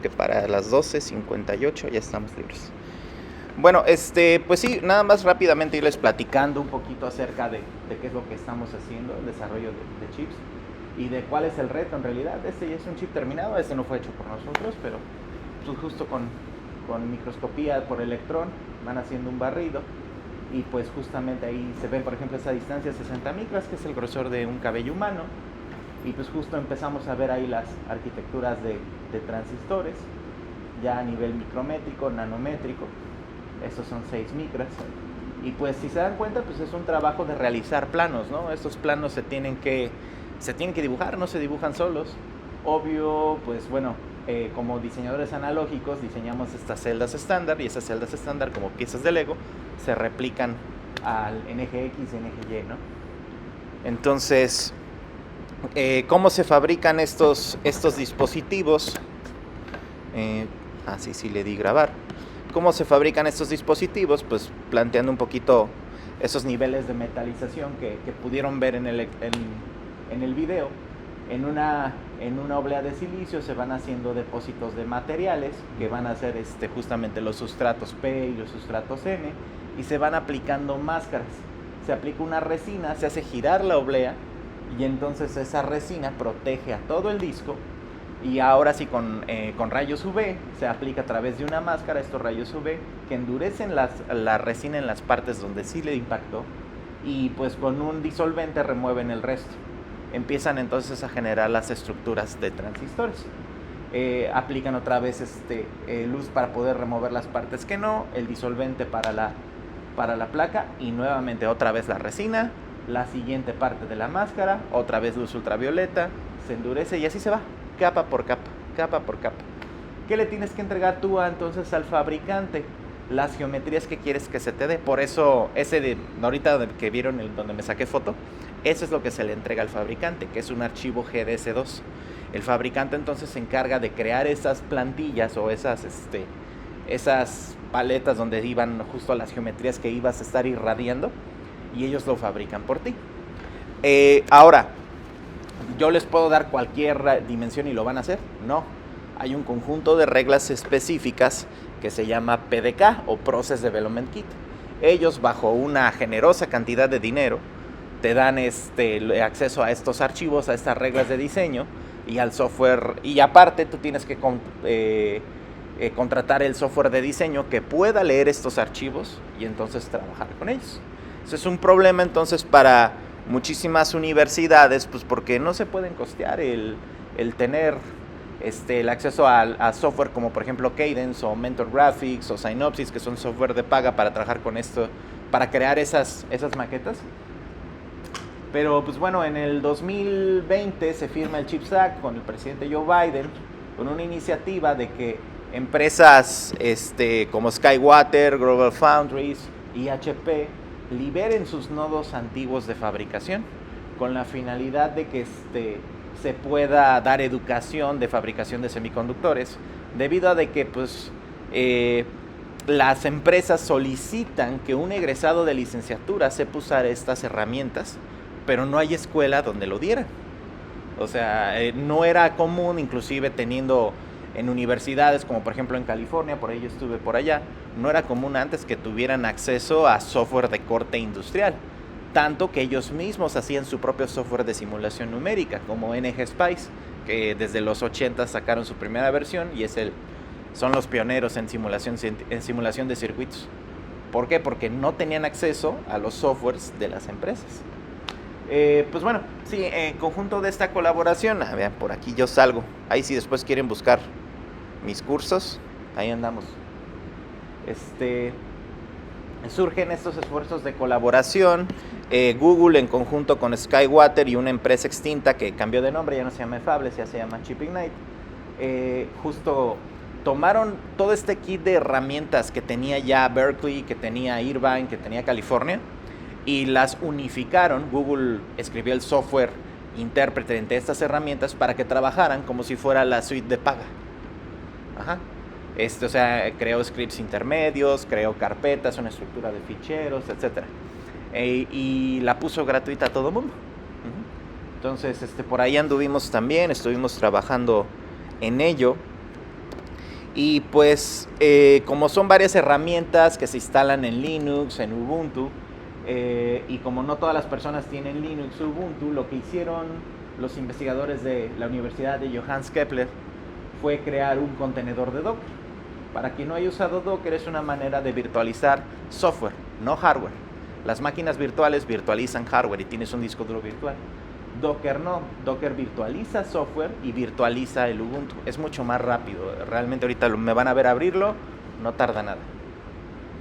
que para las 12:58 ya estamos libres. Bueno, pues sí, nada más rápidamente irles platicando un poquito acerca de qué es lo que estamos haciendo, el desarrollo de chips y de cuál es el reto en realidad. Este ya es un chip terminado, este no fue hecho por nosotros, pero pues justo con microscopía por electrón van haciendo un barrido y pues justamente ahí se ve, por ejemplo, esa distancia 60 micras, que es el grosor de un cabello humano, y pues justo empezamos a ver ahí las arquitecturas de transistores ya a nivel micrométrico, nanométrico. Estos son 6 micras. Y pues si se dan cuenta, pues es un trabajo de realizar planos, ¿no? Estos planos se tienen que dibujar, no se dibujan solos. Obvio, pues bueno, como diseñadores analógicos diseñamos estas celdas estándar, y esas celdas estándar, como piezas de Lego, se replican en eje X y en eje Y, ¿no? Entonces, ¿cómo se fabrican estos dispositivos? Así sí le di grabar. ¿Cómo se fabrican estos dispositivos? Pues planteando un poquito esos niveles de metalización que pudieron ver en el video. En una oblea de silicio se van haciendo depósitos de materiales que van a ser justamente los sustratos P y los sustratos N, y se van aplicando máscaras. Se aplica una resina, se hace girar la oblea, y entonces esa resina protege a todo el disco. Y ahora sí, con rayos UV se aplica a través de una máscara estos rayos UV que endurecen la resina en las partes donde sí le impactó, y pues con un disolvente remueven el resto. Empiezan entonces a generar las estructuras de transistores. Aplican otra vez luz para poder remover las partes que no, el disolvente para la placa, y nuevamente otra vez la resina, la siguiente parte de la máscara, otra vez luz ultravioleta, se endurece y así se va, capa por capa, capa por capa. ¿Qué le tienes que entregar tú entonces al fabricante? Las geometrías que quieres que se te dé. Por eso ahorita que vieron donde me saqué foto, eso es lo que se le entrega al fabricante, que es un archivo GDS2. El fabricante entonces se encarga de crear esas plantillas o esas paletas donde iban justo las geometrías que ibas a estar irradiando, y ellos lo fabrican por ti. Ahora, ¿yo les puedo dar cualquier dimensión y lo van a hacer? No. Hay un conjunto de reglas específicas que se llama PDK o Process Development Kit. Ellos, bajo una generosa cantidad de dinero, te dan acceso a estos archivos, a estas reglas de diseño y al software. Y aparte tú tienes que contratar el software de diseño que pueda leer estos archivos y entonces trabajar con ellos. Eso es un problema entonces para muchísimas universidades, pues porque no se pueden costear el tener el acceso a software como por ejemplo Cadence o Mentor Graphics o Synopsys, que son software de paga para trabajar con esto, para crear esas maquetas. Pero pues bueno, en el 2020 se firma el CHIPS Act con el presidente Joe Biden, con una iniciativa de que empresas como SkyWater, Global Foundries y HP liberen sus nodos antiguos de fabricación, con la finalidad de que se pueda dar educación de fabricación de semiconductores, debido a de que pues las empresas solicitan que un egresado de licenciatura sepa usar estas herramientas, pero no hay escuela donde lo dieran. O sea, no era común, inclusive teniendo en universidades como por ejemplo en California, por ahí yo estuve por allá, no era común antes que tuvieran acceso a software de corte industrial, tanto que ellos mismos hacían su propio software de simulación numérica, como NGSpice, que desde los 80 sacaron su primera versión y son los pioneros en simulación de circuitos. ¿Por qué? Porque no tenían acceso a los softwares de las empresas. Pues bueno, sí, en conjunto de esta colaboración, vean, por aquí yo salgo, ahí si después quieren buscar mis cursos, ahí andamos. Surgen estos esfuerzos de colaboración. Google en conjunto con SkyWater y una empresa extinta que cambió de nombre, ya no se llama Fabless, ya se llama Chip Ignite, justo tomaron todo este kit de herramientas que tenía ya Berkeley, que tenía Irvine, que tenía California, y las unificaron. Google escribió el software intérprete entre estas herramientas para que trabajaran como si fuera la suite de paga. Ajá. O sea, creó scripts intermedios, creó carpetas, una estructura de ficheros, etc. Y la puso gratuita a todo el mundo. Entonces, por ahí anduvimos también, estuvimos trabajando en ello. Y pues como son varias herramientas que se instalan en Linux, en Ubuntu, y como no todas las personas tienen Linux o Ubuntu, lo que hicieron los investigadores de la Universidad de Johannes Kepler fue crear un contenedor de Docker. Para quien no haya usado Docker, es una manera de virtualizar software, no hardware. Las máquinas virtuales virtualizan hardware y tienes un disco duro virtual. Docker no, Docker virtualiza software y virtualiza el Ubuntu. Es mucho más rápido. Realmente ahorita me van a ver abrirlo, no tarda nada.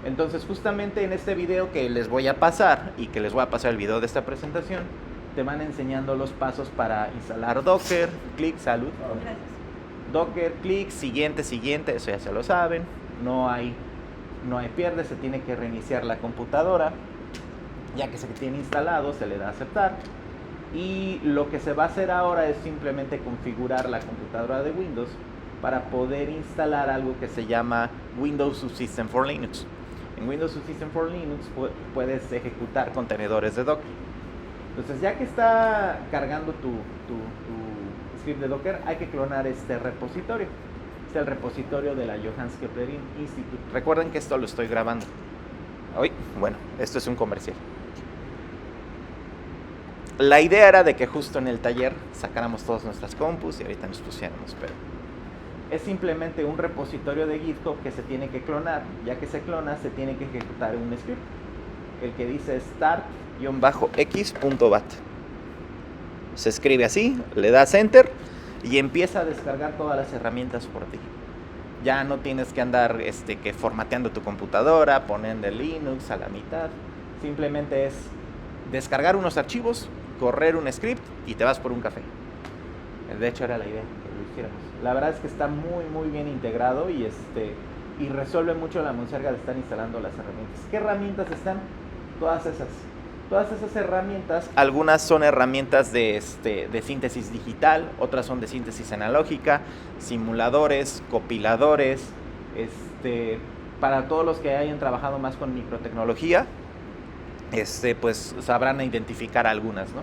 Entonces justamente en este video que les voy a pasar y que les voy a pasar el video de esta presentación, te van enseñando los pasos para instalar Docker, clic, salud. Gracias. Docker, clic, siguiente, eso ya se lo saben. No hay pierde, se tiene que reiniciar la computadora. Ya que se tiene instalado, se le da a aceptar. Y lo que se va a hacer ahora es simplemente configurar la computadora de Windows para poder instalar algo que se llama Windows Subsystem for Linux. En Windows Subsystem for Linux puedes ejecutar contenedores de Docker. Entonces, ya que está cargando tu script de Docker, hay que clonar este repositorio. Este es el repositorio de la Johannes Kepler Institute. Recuerden que esto lo estoy grabando. Bueno, esto es un comercial. La idea era de que justo en el taller sacáramos todas nuestras compus y ahorita nos pusiéramos, pero es simplemente un repositorio de GitHub que se tiene que clonar. Ya que se clona, se tiene que ejecutar un script, el que dice start-x.bat. Se escribe así, le das enter y empieza a descargar todas las herramientas por ti. Ya no tienes que andar formateando tu computadora, poniendo el Linux a la mitad. Simplemente es descargar unos archivos, correr un script y te vas por un café. De hecho era la idea que lo hiciéramos. La verdad es que está muy bien integrado y resuelve mucho la monserga de estar instalando las herramientas. ¿Qué herramientas están? Todas esas herramientas. Algunas son herramientas de síntesis digital, otras son de síntesis analógica, simuladores, compiladores, para todos los que hayan trabajado más con microtecnología, pues sabrán identificar algunas, ¿no?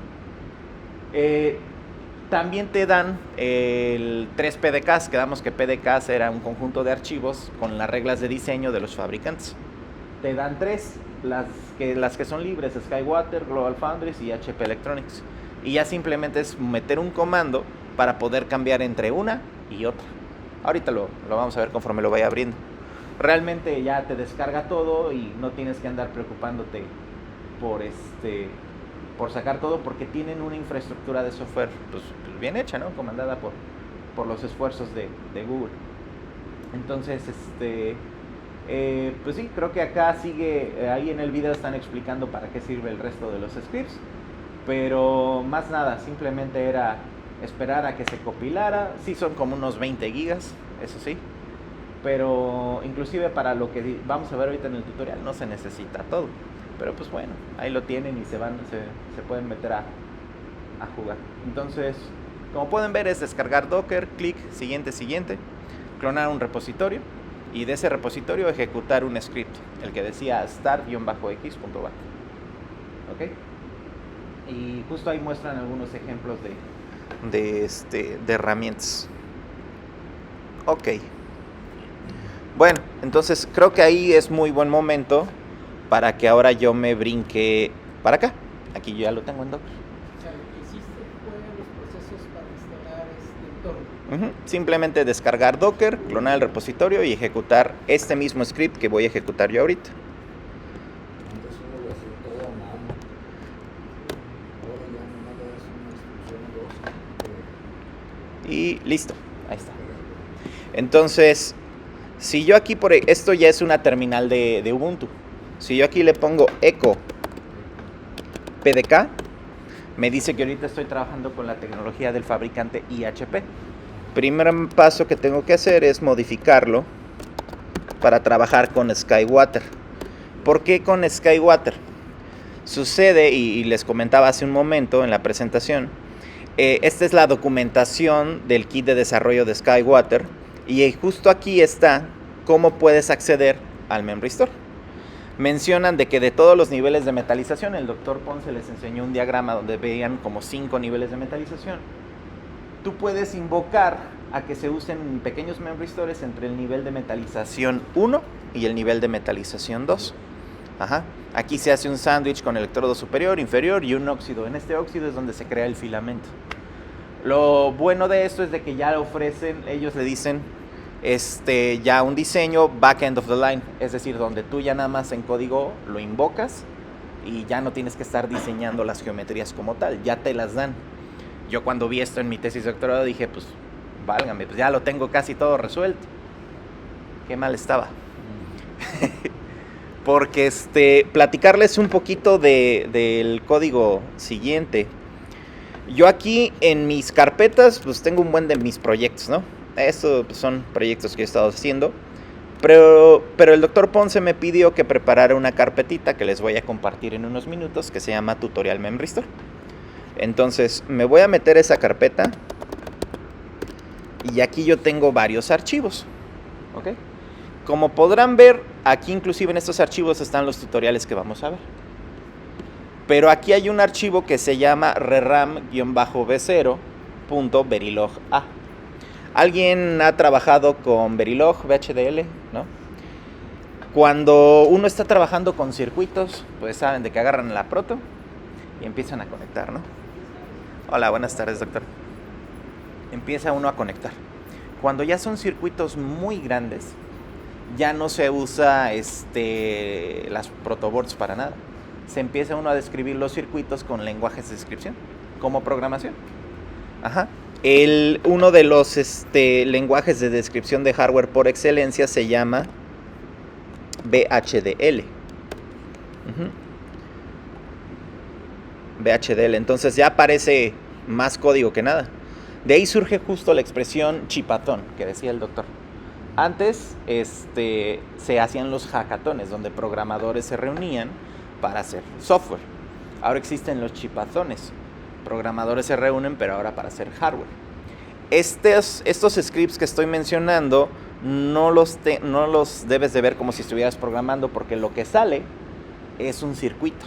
También te dan el 3 PDKs, quedamos que PDKs era un conjunto de archivos con las reglas de diseño de los fabricantes. Te dan 3, las que son libres, SkyWater, Global Foundries y HP Electronics. Y ya simplemente es meter un comando para poder cambiar entre una y otra. Ahorita lo vamos a ver conforme lo vaya abriendo. Realmente ya te descarga todo y no tienes que andar preocupándote por sacar todo, porque tienen una infraestructura de software pues bien hecha, ¿no? Comandada por los esfuerzos de Google. Entonces, pues sí, creo que acá sigue, ahí en el video están explicando para qué sirve el resto de los scripts, pero más nada, simplemente era esperar a que se compilara. Sí son como unos 20 gigas, eso sí, pero inclusive para lo que vamos a ver ahorita en el tutorial no se necesita todo. Pero pues bueno, ahí lo tienen y se pueden meter a jugar. Entonces, como pueden ver, es descargar Docker, clic, siguiente, clonar un repositorio y de ese repositorio ejecutar un script, el que decía start-x.bat. ¿Ok? Y justo ahí muestran algunos ejemplos de herramientas. Ok. Bueno, entonces creo que ahí es muy buen momento para que ahora yo me brinque para acá. Aquí yo ya lo tengo en Docker. O sea, lo que hiciste fue los procesos para instalar este entorno. Simplemente descargar Docker, clonar el repositorio y ejecutar este mismo script que voy a ejecutar yo ahorita. Antes uno lo hacía todo a mano. Ahora ya nomás le das una instrucción o dos. Y listo, ahí está. Entonces, si yo aquí esto ya es una terminal de Ubuntu. Si yo aquí le pongo echo PDK, me dice que ahorita estoy trabajando con la tecnología del fabricante IHP. Primer paso que tengo que hacer es modificarlo para trabajar con SkyWater. ¿Por qué con SkyWater? Sucede, y les comentaba hace un momento en la presentación, esta es la documentación del kit de desarrollo de SkyWater y justo aquí está cómo puedes acceder al Memory Store. Mencionan de que de todos los niveles de metalización, el doctor Ponce les enseñó un diagrama donde veían como 5 niveles de metalización. Tú puedes invocar a que se usen pequeños memristores entre el nivel de metalización 1 y el nivel de metalización 2. Ajá. Aquí se hace un sándwich con electrodo superior, inferior y un óxido. En este óxido es donde se crea el filamento. Lo bueno de esto es de que ya ofrecen, ellos le dicen, ya un diseño back end of the line, es decir, donde tú ya nada más en código lo invocas y ya no tienes que estar diseñando las geometrías como tal, ya te las dan. Yo cuando vi esto en mi tesis de doctorado dije, pues, válgame, pues ya lo tengo casi todo resuelto. Qué mal estaba. Porque platicarles un poquito del código siguiente. Yo aquí en mis carpetas, pues tengo un buen de mis proyectos, ¿no? Estos pues, son proyectos que he estado haciendo. Pero el doctor Ponce me pidió que preparara una carpetita que les voy a compartir en unos minutos, que se llama Tutorial Memristor. Entonces me voy a meter esa carpeta y aquí yo tengo varios archivos, ¿ok? Como podrán ver, aquí inclusive en estos archivos están los tutoriales que vamos a ver. Pero aquí hay un archivo que se llama reram-v0.verilog.a. ¿Alguien ha trabajado con Verilog, VHDL? ¿No? Cuando uno está trabajando con circuitos, pues saben de que agarran la proto y empiezan a conectar, ¿no? Hola, buenas tardes, doctor. Empieza uno a conectar. Cuando ya son circuitos muy grandes, ya no se usa las protoboards para nada. Se empieza uno a describir los circuitos con lenguajes de descripción, como programación. Ajá. Uno de los lenguajes de descripción de hardware por excelencia se llama VHDL. VHDL, entonces ya aparece más código que nada. De ahí surge justo la expresión chipatón que decía el doctor. Antes se hacían los hackatones, donde programadores se reunían para hacer software. Ahora existen los chipatones. Programadores se reúnen, pero ahora para hacer hardware. Estos scripts que estoy mencionando no los debes de ver como si estuvieras programando, porque lo que sale es un circuito.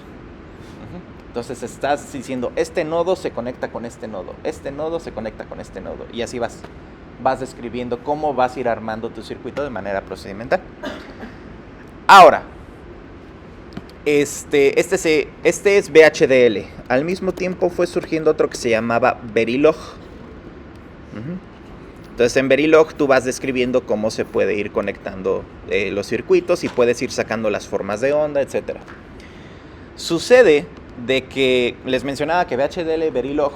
Entonces estás diciendo, este nodo se conecta con este nodo, este nodo se conecta con este nodo, y así vas describiendo cómo vas a ir armando tu circuito de manera procedimental. Ahora, este es VHDL. Al mismo tiempo fue surgiendo otro que se llamaba Verilog. Entonces en Verilog tú vas describiendo cómo se puede ir conectando los circuitos y puedes ir sacando las formas de onda, etc. Sucede de que les mencionaba que VHDL y Verilog,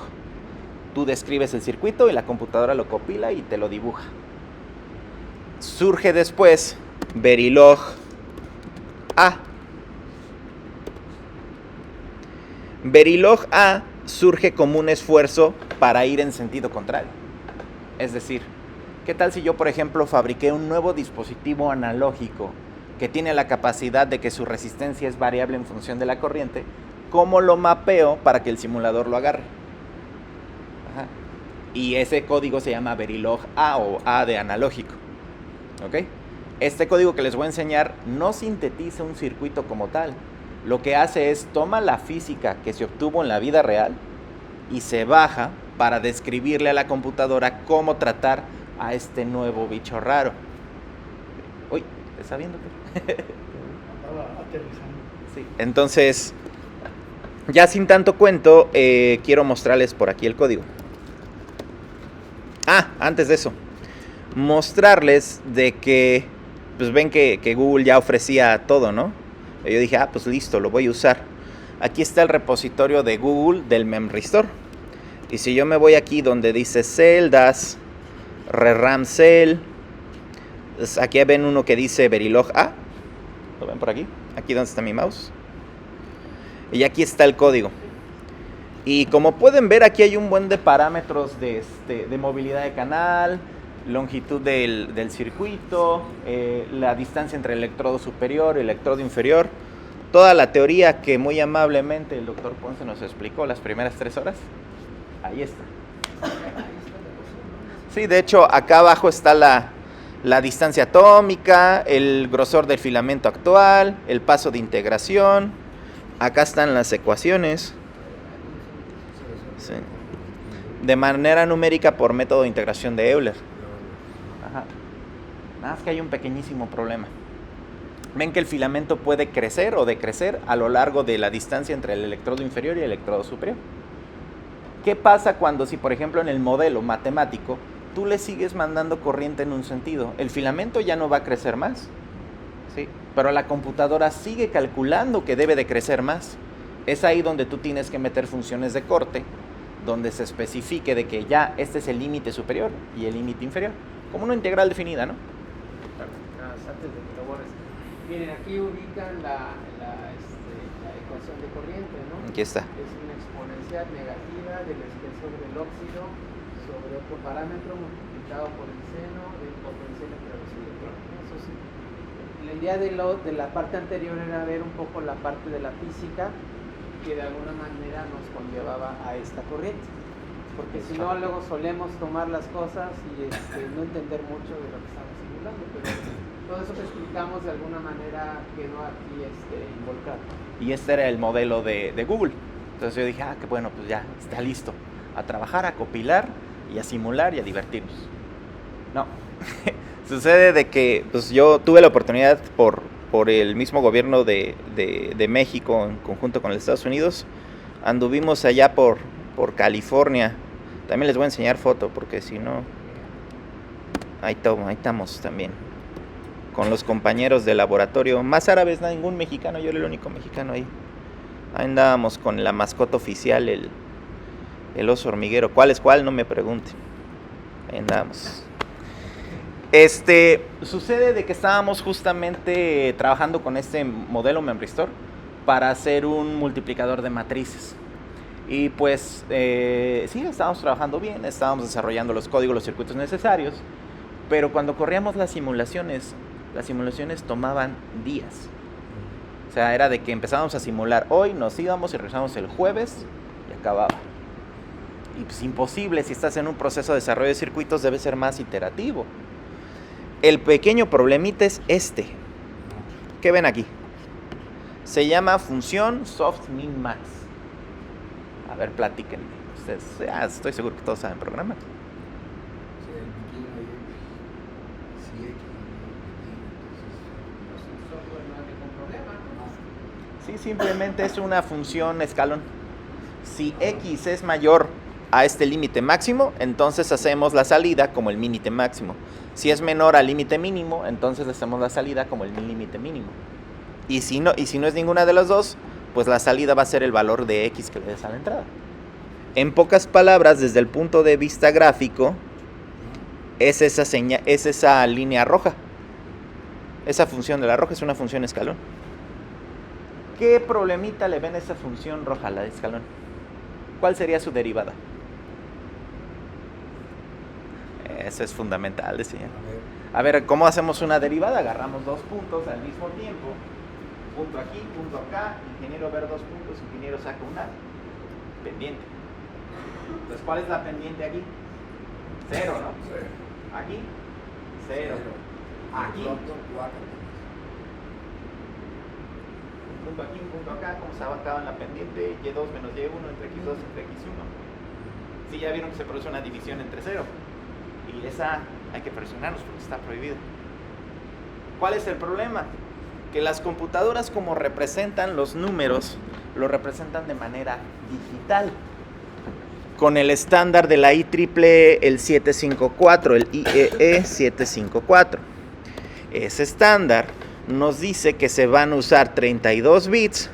tú describes el circuito y la computadora lo compila y te lo dibuja. Surge después Verilog A. Verilog A surge como un esfuerzo para ir en sentido contrario. Es decir, ¿qué tal si yo, por ejemplo, fabriqué un nuevo dispositivo analógico que tiene la capacidad de que su resistencia es variable en función de la corriente? ¿Cómo lo mapeo para que el simulador lo agarre? Ajá. Y ese código se llama Verilog A, o A de analógico. ¿Ok? Este código que les voy a enseñar no sintetiza un circuito como tal. Lo que hace es toma la física que se obtuvo en la vida real y se baja para describirle a la computadora cómo tratar a este nuevo bicho raro. Uy, ¿te está viendo? Estaba aterrizando. Sí. Entonces, ya sin tanto cuento, quiero mostrarles por aquí el código. Antes de eso, mostrarles de que, pues ven que Google ya ofrecía todo, ¿no? Y yo dije, pues listo, lo voy a usar. Aquí está el repositorio de Google del Memristor. Y si yo me voy aquí donde dice celdas, reram cell, pues aquí ven uno que dice Verilog A. ¿Lo ven por aquí? Aquí donde está mi mouse. Y aquí está el código. Y como pueden ver, aquí hay un buen de parámetros de movilidad de canal, longitud del circuito, la distancia entre el electrodo superior y el electrodo inferior. Toda la teoría que muy amablemente el doctor Ponce nos explicó las primeras 3 horas. Ahí está. Sí, de hecho, acá abajo está la distancia atómica, el grosor del filamento actual, el paso de integración. Acá están las ecuaciones. Sí. De manera numérica por método de integración de Euler. Nada más que hay un pequeñísimo problema. Ven que el filamento puede crecer o decrecer a lo largo de la distancia entre el electrodo inferior y el electrodo superior. ¿Qué pasa cuando, si por ejemplo en el modelo matemático tú le sigues mandando corriente en un sentido? El filamento ya no va a crecer más, ¿sí? Pero la computadora sigue calculando que debe de crecer más. Es ahí donde tú tienes que meter funciones de corte, donde se especifique de que ya este es el límite superior y el límite inferior, como una integral definida, ¿no? Antes de que lo borres. Miren, aquí ubican la ecuación de corriente, ¿no? Aquí está. Es una exponencial negativa del espesor del óxido sobre otro parámetro multiplicado por el seno del potencial entre los electrones, ¿no? Eso sí. La idea de la parte anterior era ver un poco la parte de la física que de alguna manera nos conllevaba a esta corriente. Porque si no, luego solemos tomar las cosas y no entender mucho de lo que estamos simulando, pero todo eso que explicamos de alguna manera quedó aquí involucrado. Y este era el modelo de Google. Entonces yo dije, qué bueno, pues ya está listo. A trabajar, a compilar y a simular y a divertirnos. No. Sucede de que pues yo tuve la oportunidad por el mismo gobierno de México en conjunto con los Estados Unidos. Anduvimos allá por California. También les voy a enseñar foto porque si no... Ahí estamos también. Con los compañeros de laboratorio. Más árabes, ningún mexicano. Yo era el único mexicano ahí. Ahí andábamos con la mascota oficial, el oso hormiguero. ¿Cuál es cuál? No me pregunten. Ahí andábamos. Sucede de que estábamos justamente trabajando con este modelo Memristor para hacer un multiplicador de matrices. Y pues sí, estábamos trabajando bien, estábamos desarrollando los códigos, los circuitos necesarios, pero cuando corríamos las simulaciones tomaban días. O sea, era de que empezábamos a simular hoy, nos íbamos y regresábamos el jueves y acababa. Y pues imposible, si estás en un proceso de desarrollo de circuitos debe ser más iterativo. El pequeño problemita es ¿Qué ven aquí? Se llama función soft-min-max. A ver, platíquenme. Ustedes, estoy seguro que todos saben programar. Sí, simplemente es una función escalón. Si x es mayor a este límite máximo, entonces hacemos la salida como el límite máximo. Si es menor al límite mínimo, entonces hacemos la salida como el límite mínimo. Y si no es ninguna de las dos, pues la salida va a ser el valor de x que le des a la entrada. En pocas palabras, desde el punto de vista gráfico, es esa línea roja. Esa función de la roja es una función escalón. ¿Qué problemita le ven a esa función roja, la de escalón? ¿Cuál sería su derivada? Eso es fundamental, decía. A ver, ¿cómo hacemos una derivada? Agarramos dos puntos al mismo tiempo. Punto aquí, punto acá. Ingeniero ver dos puntos, ingeniero saca una pendiente. Entonces, ¿cuál es la pendiente aquí? Cero, ¿no? Aquí, cero. Aquí. Un punto aquí, un punto acá. Como se acaba en la pendiente, y2 menos y1 entre x2 entre x1. Sí, ya vieron que se produce una división entre cero. Y esa hay que presionarnos porque está prohibido. ¿Cuál es el problema? Que las computadoras, como representan los números, lo representan de manera digital. Con el estándar de la IEEE, el 754, el IEE 754. Ese estándar nos dice que se van a usar 32 bits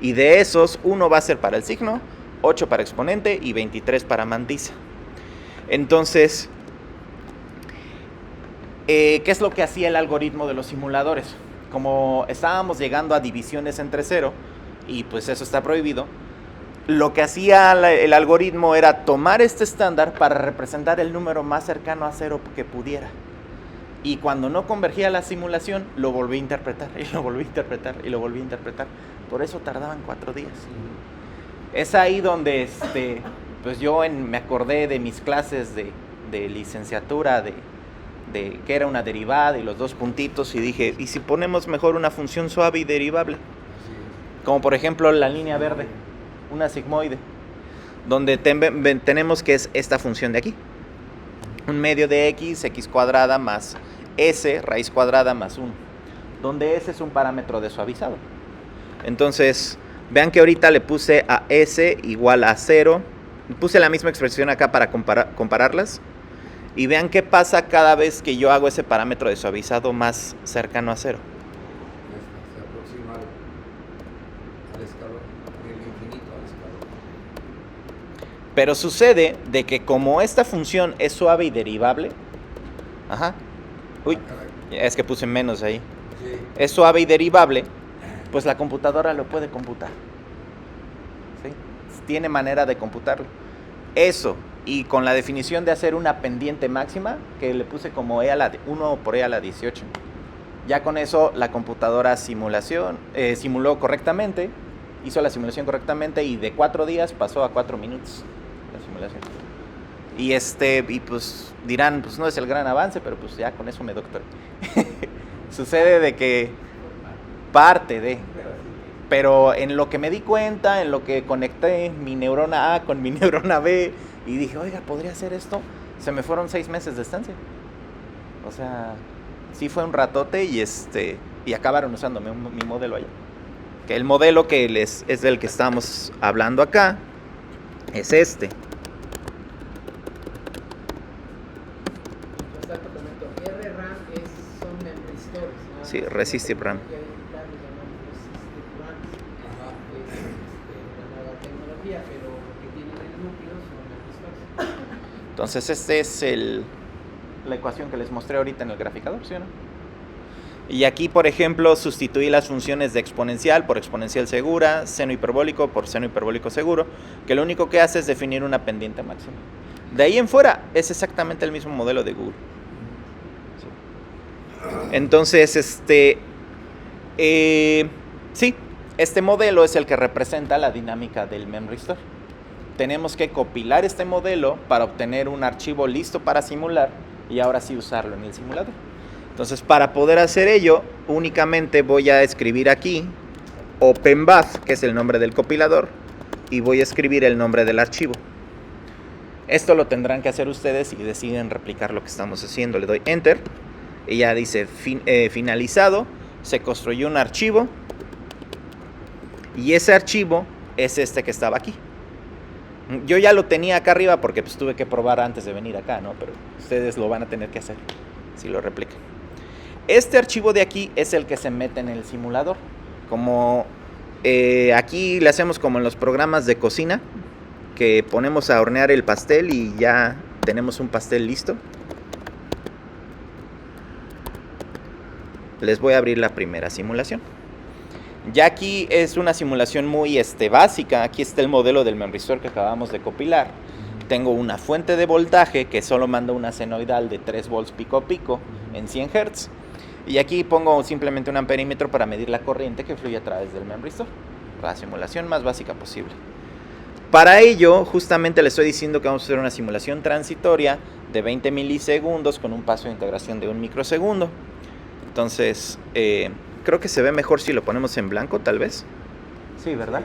y de esos, 1 va a ser para el signo, 8 para exponente y 23 para mantisa. Entonces, ¿qué es lo que hacía el algoritmo de los simuladores? Como estábamos llegando a divisiones entre cero, y pues eso está prohibido, lo que hacía el algoritmo era tomar este estándar para representar el número más cercano a cero que pudiera. Y cuando no convergía la simulación, lo volví a interpretar, y lo volví a interpretar, y lo volví a interpretar. Por eso tardaban 4 días. Es ahí donde pues yo me acordé de mis clases de licenciatura, de que era una derivada y los dos puntitos, y dije, ¿y si ponemos mejor una función suave y derivable? Como por ejemplo la línea verde, una sigmoide, donde tenemos que es esta función de aquí. Un medio de x cuadrada más S raíz cuadrada más 1, donde S es un parámetro de suavizado. Entonces, vean que ahorita le puse a S igual a 0. Puse la misma expresión acá para compararlas. Y vean qué pasa cada vez que yo hago ese parámetro de suavizado más cercano a 0. Se aproxima al escalón, del infinito al escalón. Pero sucede de que como esta función es suave y derivable, es que puse menos ahí, Sí. es suave y derivable, pues la computadora lo puede computar. ¿Sí? Tiene manera de computarlo. Eso, y con la definición de hacer una pendiente máxima, que le puse como 1 por e a la 18. Ya con eso la computadora simuló correctamente, hizo la simulación correctamente y de 4 días pasó a 4 minutos la simulación. Y pues dirán, pues no es el gran avance, pero pues ya con eso me doctoré. Sucede de que parte de... Pero en lo que me di cuenta, en lo que conecté mi neurona A con mi neurona B y dije, oiga, ¿podría hacer esto? Se me fueron 6 meses de estancia. O sea, sí fue un ratote y acabaron usando mi modelo allá. Que el modelo que es del que estamos hablando acá es este. RRAM son memristores, ¿no? Sí, resistive RAM. Pero lo que tienen en el núcleo son memristores. Entonces esta es la ecuación que les mostré ahorita en el graficador, ¿sí o no? Y aquí, por ejemplo, sustituí las funciones de exponencial por exponencial segura, seno hiperbólico por seno hiperbólico seguro, que lo único que hace es definir una pendiente máxima. De ahí en fuera es exactamente el mismo modelo de Google. Sí. Entonces, sí, este modelo es el que representa la dinámica del memristor. Tenemos que compilar este modelo para obtener un archivo listo para simular y ahora sí usarlo en el simulador. Entonces, para poder hacer ello, únicamente voy a escribir aquí OpenBath, que es el nombre del compilador, y voy a escribir el nombre del archivo. Esto lo tendrán que hacer ustedes si deciden replicar lo que estamos haciendo. Le doy Enter y ya dice finalizado. Se construyó un archivo y ese archivo es este que estaba aquí. Yo ya lo tenía acá arriba porque pues tuve que probar antes de venir acá, ¿no? Pero ustedes lo van a tener que hacer si lo replican. Este archivo de aquí es el que se mete en el simulador. Como aquí le hacemos como en los programas de cocina, que ponemos a hornear el pastel y ya tenemos un pastel listo. Les voy a abrir la primera simulación. Ya aquí es una simulación muy básica. Aquí está el modelo del memristor que acabamos de compilar. Tengo una fuente de voltaje que solo manda una senoidal de 3 volts pico a pico en 100 Hz. Y aquí pongo simplemente un amperímetro para medir la corriente que fluye a través del memristor. La simulación más básica posible. Para ello, justamente les estoy diciendo que vamos a hacer una simulación transitoria de 20 milisegundos con un paso de integración de 1 microsegundo. Entonces, creo que se ve mejor si lo ponemos en blanco, tal vez. Sí, ¿verdad?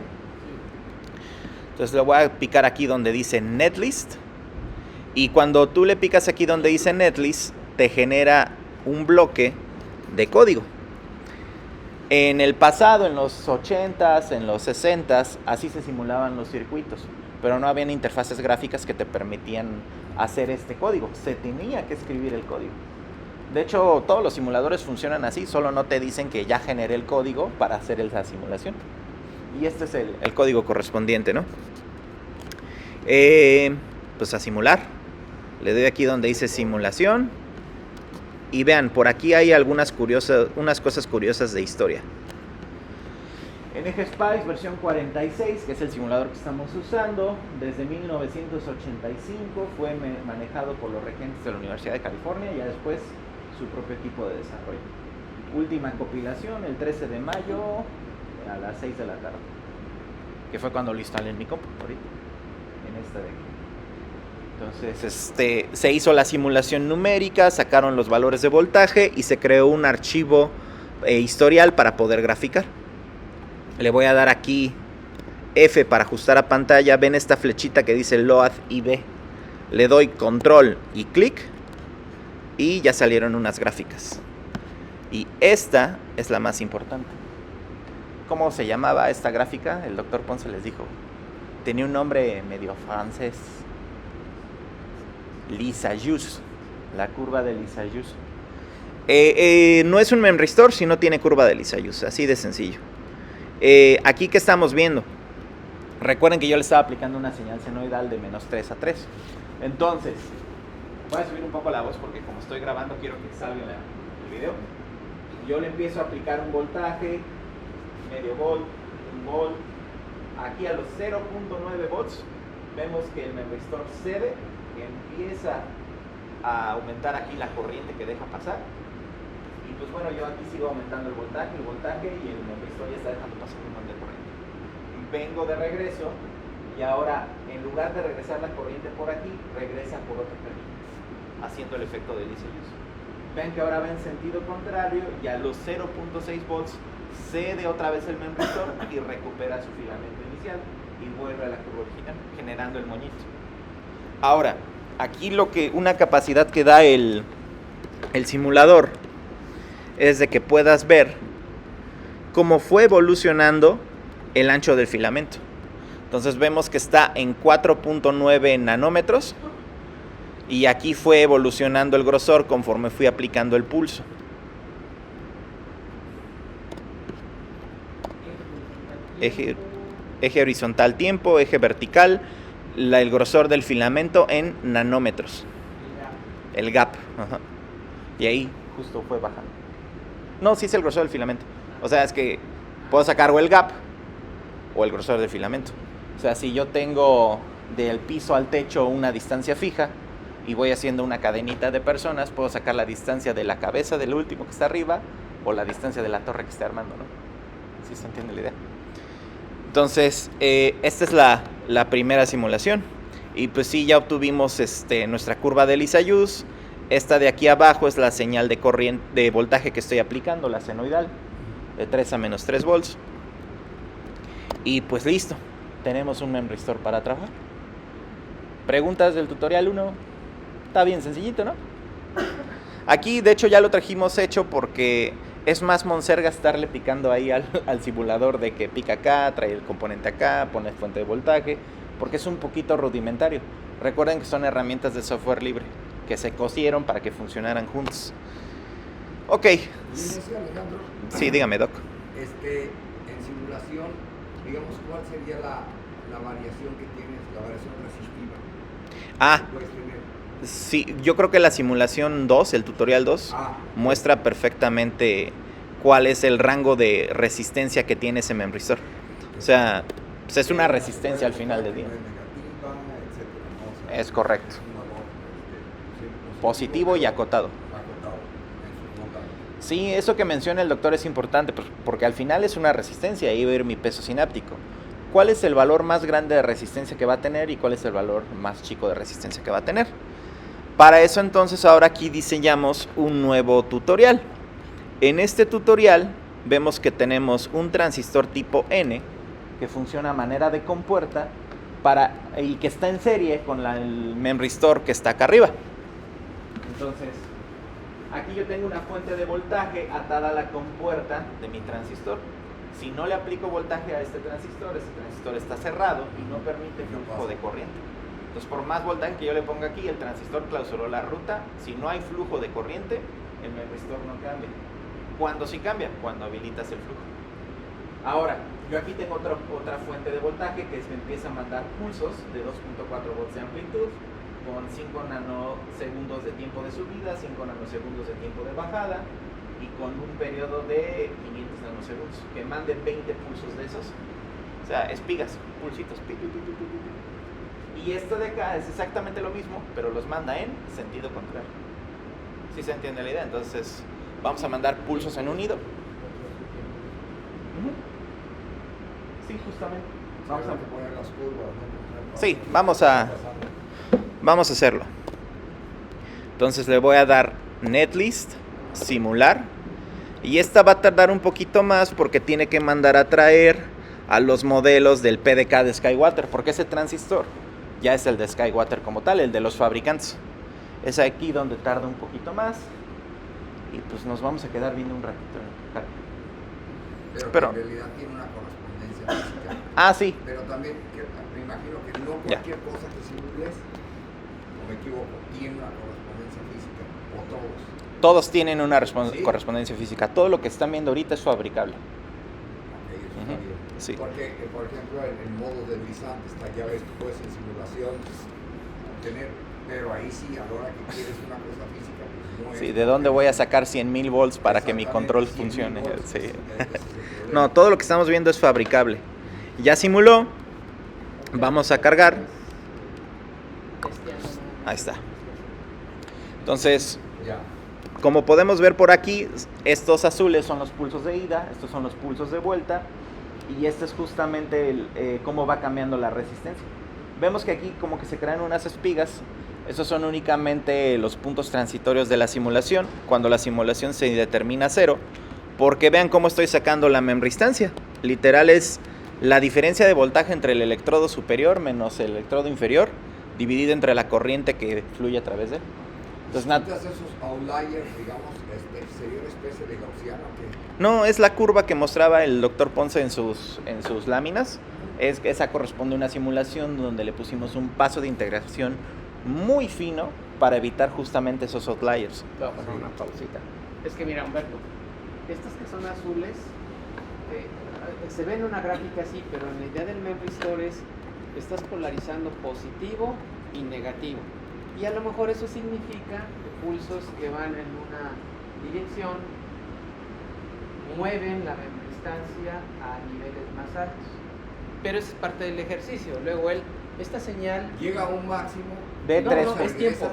Entonces le voy a picar aquí donde dice Netlist. Y cuando tú le picas aquí donde dice Netlist, te genera un bloque de código. En el pasado, en los 80s, en los 60s, así se simulaban los circuitos. Pero no habían interfaces gráficas que te permitían hacer este código. Se tenía que escribir el código. De hecho, todos los simuladores funcionan así, solo no te dicen que ya generé el código para hacer esa simulación. Y este es el código correspondiente, ¿no? Pues a simular. Le doy aquí donde dice simulación. Y vean, por aquí hay unas cosas curiosas de historia. NGSpice versión 46, que es el simulador que estamos usando, desde 1985 fue manejado por los regentes de la Universidad de California y ya después su propio equipo de desarrollo. Última compilación el 13 de mayo a las 6 de la tarde, que fue cuando lo instalé en mi compu, ahorita, en esta de aquí. Entonces, se hizo la simulación numérica, sacaron los valores de voltaje y se creó un archivo historial para poder graficar. Le voy a dar aquí F para ajustar a pantalla. Ven esta flechita que dice Load IB. Le doy control y clic y ya salieron unas gráficas. Y esta es la más importante. ¿Cómo se llamaba esta gráfica? El doctor Ponce les dijo. Tenía un nombre medio francés. Lissajous, la curva de Lissajous. No es un memristor si no tiene curva de Lissajous, así de sencillo. Aquí que estamos viendo, recuerden que yo le estaba aplicando una señal senoidal de -3 a 3. Entonces, voy a subir un poco la voz porque como estoy grabando quiero que salga el video. Yo le empiezo a aplicar un voltaje, medio volt, un volt. Aquí a los 0.9 volts vemos que el memristor cede, empieza a aumentar aquí la corriente que deja pasar. Y pues bueno, yo aquí sigo aumentando el voltaje y el memristor ya está dejando pasar un montón de corriente. Vengo de regreso y ahora en lugar de regresar la corriente por aquí, regresa por otro camino, haciendo el efecto de Lissajous. Ven que ahora va en sentido contrario y a los 0.6 volts cede otra vez el memristor y recupera su filamento inicial y vuelve a la curva original, generando el moñito. Ahora, aquí una capacidad que da el simulador es de que puedas ver cómo fue evolucionando el ancho del filamento. Entonces vemos que está en 4.9 nanómetros y aquí fue evolucionando el grosor conforme fui aplicando el pulso. Eje horizontal tiempo, eje vertical, el grosor del filamento en nanómetros. El gap. Ajá. Y ahí justo fue bajando. No, sí es el grosor del filamento. O sea, es que puedo sacar o el gap o el grosor del filamento. O sea, si yo tengo del piso al techo una distancia fija y voy haciendo una cadenita de personas, puedo sacar la distancia de la cabeza del último que está arriba o la distancia de la torre que está armando, ¿no? ¿Sí se entiende la idea? Entonces, esta es la primera simulación. Y pues sí, ya obtuvimos nuestra curva de Lissajous. Esta de aquí abajo es la señal de corriente, de voltaje que estoy aplicando, la senoidal, de 3 a -3 volts. Y pues listo, tenemos un memristor para trabajar. ¿Preguntas del tutorial 1? Está bien sencillito, ¿no? Aquí, de hecho, ya lo trajimos hecho porque es más monserga estarle picando ahí al simulador de que pica acá, trae el componente acá, pone fuente de voltaje, porque es un poquito rudimentario. Recuerden que son herramientas de software libre que se cosieron para que funcionaran juntos. Ok. Alejandro. Sí, dígame, Doc. En simulación, digamos, ¿cuál sería la variación que tienes, la variación resistiva? ¿Puedes tener? Sí, yo creo que la simulación 2, el tutorial 2, muestra perfectamente cuál es el rango de resistencia que tiene ese memristor. O sea, pues es una resistencia al final del día. Es correcto. Positivo y acotado. Sí, eso que menciona el doctor es importante porque al final es una resistencia y va a ir mi peso sináptico. ¿Cuál es el valor más grande de resistencia que va a tener y cuál es el valor más chico de resistencia que va a tener? Para eso entonces ahora aquí diseñamos un nuevo tutorial. En este tutorial vemos que tenemos un transistor tipo N que funciona a manera de compuerta y que está en serie con el memristor que está acá arriba. Entonces, aquí yo tengo una fuente de voltaje atada a la compuerta de mi transistor. Si no le aplico voltaje a este transistor está cerrado y no permite flujo de corriente. Entonces, por más voltaje que yo le ponga aquí, el transistor clausuró la ruta. Si no hay flujo de corriente, el memristor no cambia. ¿Cuándo sí cambia? Cuando habilitas el flujo. Ahora, yo aquí tengo otra fuente de voltaje que me empieza a mandar pulsos de 2.4 volts de amplitud con 5 nanosegundos de tiempo de subida, 5 nanosegundos de tiempo de bajada y con un periodo de 500 nanosegundos que mande 20 pulsos de esos. O sea, espigas, pulsitos. Y esto de acá es exactamente lo mismo, pero los manda en sentido contrario. ¿Sí se entiende la idea? Entonces, vamos a mandar pulsos en unido. Sí, justamente. Vamos a poner las curvas, ¿no? Sí, vamos a hacerlo. Entonces le voy a dar netlist, simular. Y esta va a tardar un poquito más porque tiene que mandar a traer a los modelos del PDK de SkyWater, porque ese transistor ya es el de SkyWater como tal, el de los fabricantes. Es aquí donde tarda un poquito más. Y pues nos vamos a quedar viendo un ratito en el carga. Pero en realidad tiene una correspondencia física. Ah, sí. Pero también me imagino que no cualquier cosa que simules, o me equivoco, tiene una correspondencia física, o todos. Todos tienen una ¿Sí? correspondencia física. Todo lo que están viendo ahorita es fabricable. Ok, eso está bien. Sí. Porque, por ejemplo, en modo deslizante, ya ves, tú puedes en simulación obtener, pero ahí sí, a la hora que quieres una cosa física, pues no es. Sí, ¿de dónde voy a sacar 100,000 volts para que mi control 100,000 funcione? volts, Sí. ese es el problema. No, todo lo que estamos viendo es fabricable. Ya simuló. Vamos a cargar. Ahí está. Entonces, Ya. como podemos ver por aquí, estos azules son los pulsos de ida, estos son los pulsos de vuelta, y este es justamente cómo va cambiando la resistencia. Vemos que aquí como que se crean unas espigas. Esos son únicamente los puntos transitorios de la simulación, cuando la simulación se determina a 0, porque vean cómo estoy sacando la membristancia. Literal es la diferencia de voltaje entre el electrodo superior menos el electrodo inferior, dividida entre la corriente que fluye a través de él. Entonces, esos outliers, digamos, sería una especie de gaussiano que... no, es la curva que mostraba el doctor Ponce en sus láminas. Esa corresponde a una simulación donde le pusimos un paso de integración muy fino para evitar justamente esos outliers. Te voy a poner una pausita. Es que mira, Humberto, estas que son azules, se ven en una gráfica así, pero en la idea del memristor es, estás polarizando positivo y negativo. Y a lo mejor eso significa que pulsos que van en una dirección mueven la membristancia a niveles más altos. Pero eso es parte del ejercicio. Luego esta señal llega a un máximo de no, 3. no, es tiempo.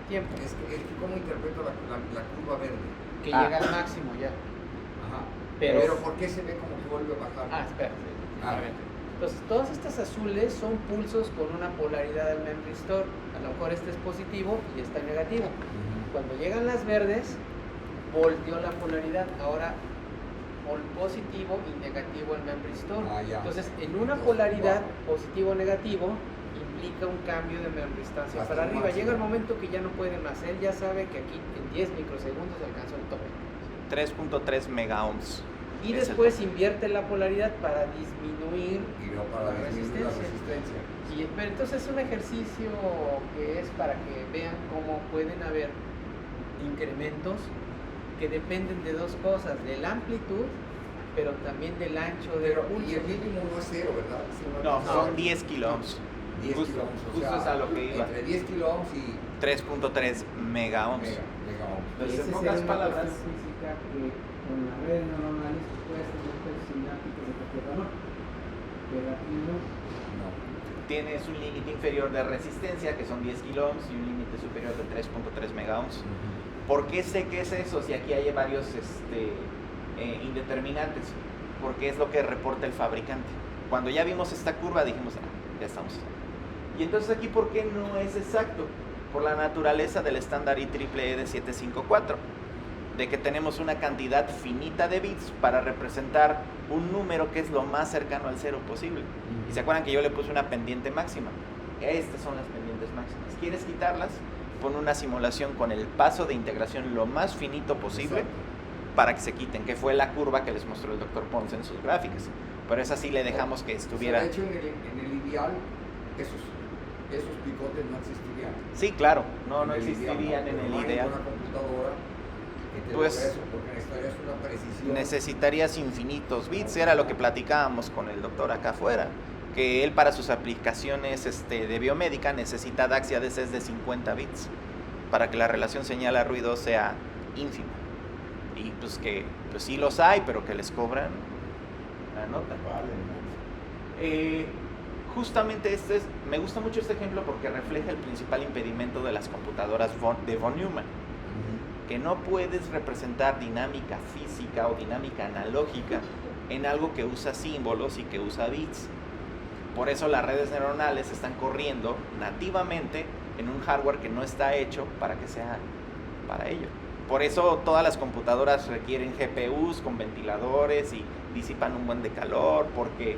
Tiempo. Es que ¿cómo interpreto la curva verde? Que llega al máximo ya. Ajá. Pero ¿por qué se ve como que vuelve a bajar? Espera. Entonces, todas estas azules son pulsos con una polaridad del memristor. A lo mejor este es positivo y este es negativo. Cuando llegan las verdes, volteó la polaridad. Ahora, positivo y negativo el memristor. Entonces, en una polaridad positivo-negativo, implica un cambio de membristancia para arriba. Máximo. Llega el momento que ya no puede más. Él ya sabe que aquí en 10 microsegundos alcanzó el tope. 3.3 megaohms. Y después invierte la polaridad para disminuir y no para la disminuir resistencia. la resistencia. Pero entonces es un ejercicio que es para que vean cómo pueden haber incrementos que dependen de dos cosas, de la amplitud, pero también del ancho del pulso. Y el mínimo no es 0, ¿verdad? No, son 10 kiloohms. 10 Justo- kiloohms, o justo sea, es a lo que iba. entre 10 kiloohms y 3.3 megaohms. megaohms. Entonces, Ese en sería pocas una palabras, cuestión física que con las redes neuronales puedes tener efectos sinápticos de cualquier valor. Pero aquí no. tienes un límite inferior de resistencia, que son 10 kiloohms, y un límite superior de 3.3 megaohms. ¿Por qué sé que es eso? Si aquí hay varios indeterminantes. Porque es lo que reporta el fabricante. Cuando ya vimos esta curva dijimos, ya estamos. Y entonces aquí, ¿por qué no es exacto? Por la naturaleza del estándar IEEE de 754, de que tenemos una cantidad finita de bits para representar un número que es lo más cercano al cero posible. Y se acuerdan que yo le puse una pendiente máxima. Estas son las pendientes máximas. ¿Quieres quitarlas? Pon una simulación con el paso de integración lo más finito posible. Exacto. Para que se quiten, que fue la curva que les mostró el doctor Ponce en sus gráficas. Pero esa sí le dejamos que estuviera... O sea, de hecho, en el ideal, esos picotes no existirían. Sí, claro, no En el existirían ideal, en pero el no hay ideal. una computadora que te Pues, logre eso, porque necesitarías una precisión. Necesitarías infinitos bits, era lo que platicábamos con el doctor acá afuera, que él para sus aplicaciones de biomédica necesita DAX y ADCs de 50 bits para que la relación señal-ruido sea ínfima. Y pues que pues sí los hay, pero que les cobran la nota. Justamente me gusta mucho este ejemplo porque refleja el principal impedimento de las computadoras de von Neumann, que no puedes representar dinámica física o dinámica analógica en algo que usa símbolos y que usa bits. Por eso las redes neuronales están corriendo nativamente en un hardware que no está hecho para que sea para ello. Por eso todas las computadoras requieren GPUs con ventiladores y disipan un buen de calor, porque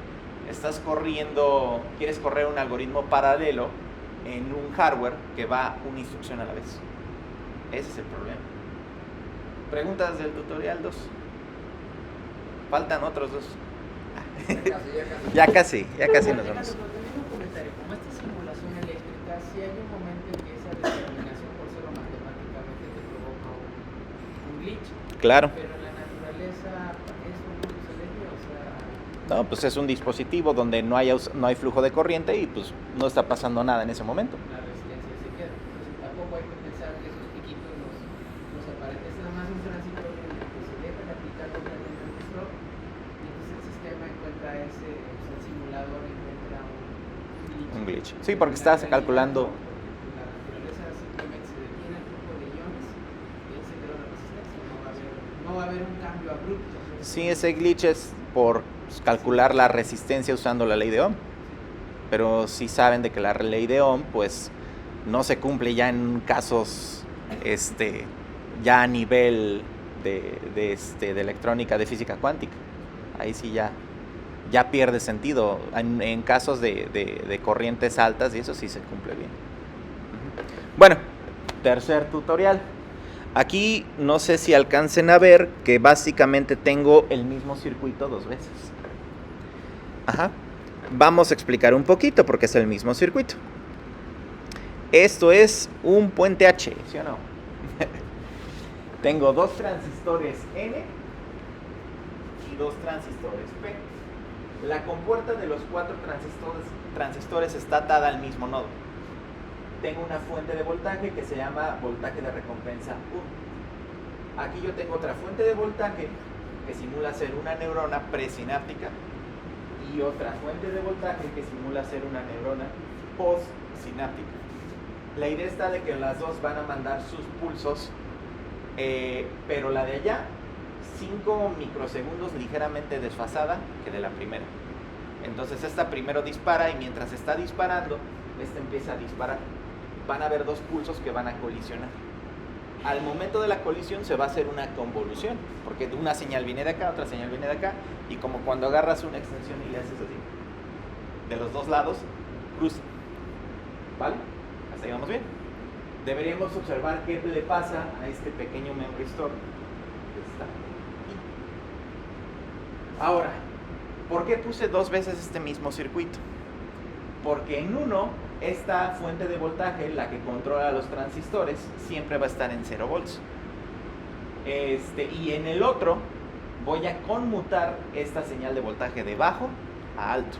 quieres correr un algoritmo paralelo en un hardware que va una instrucción a la vez. Ese es el problema. ¿Preguntas del tutorial 2? Faltan otros 2. Ya casi nos vamos. También un comentario, como esta simulación eléctrica, si hay un momento en que esa determinación por cero matemáticamente te provoca un glitch. Claro. Pero en la naturaleza eso no sucede, o sea... No, pues es un dispositivo donde no hay flujo de corriente y pues no está pasando nada en ese momento. La resistencia se queda. Entonces tampoco hay que pensar que esos piquitos los aparecen. Es nada más un transistor en el que se deja de aplicar totalmente el transistor y entonces el sistema encuentra ese, o sea, el simulador encuentra un glitch. Sí, porque estás calculando... La naturaleza simplemente se detiene el flujo de iones y ahí se queda la resistencia. No va a haber un cambio abrupto. Sí, ese glitch es por calcular la resistencia usando la ley de Ohm. Pero sí saben de que la ley de Ohm pues no se cumple ya en casos ya a nivel de electrónica, de física cuántica. Ahí sí ya pierde sentido. En casos de corrientes altas y eso sí se cumple bien. Bueno, tercer tutorial. Aquí no sé si alcancen a ver que básicamente tengo el mismo circuito 2 veces. Ajá. Vamos a explicar un poquito porque es el mismo circuito. Esto es un puente H, ¿sí o no? Tengo 2 transistores N y 2 transistores P. La compuerta de los 4 transistores está atada al mismo nodo. Tengo una fuente de voltaje que se llama voltaje de recompensa 1. Aquí yo tengo otra fuente de voltaje que simula ser una neurona presináptica y otra fuente de voltaje que simula ser una neurona postsináptica. La idea está de que las dos van a mandar sus pulsos, pero la de allá 5 microsegundos ligeramente desfasada que de la primera. Entonces esta primero dispara y mientras está disparando, esta empieza a disparar. Van a haber 2 pulsos que van a colisionar. Al momento de la colisión se va a hacer una convolución, porque una señal viene de acá, otra señal viene de acá, y como cuando agarras una extensión y le haces así, de los 2 lados, cruza. ¿Vale? Hasta ahí vamos bien. Deberíamos observar qué le pasa a este pequeño memory store que está aquí. Ahora, ¿por qué puse 2 veces este mismo circuito? Porque en uno, esta fuente de voltaje, la que controla los transistores, siempre va a estar en 0 volts. Y en el otro, voy a conmutar esta señal de voltaje de bajo a alto.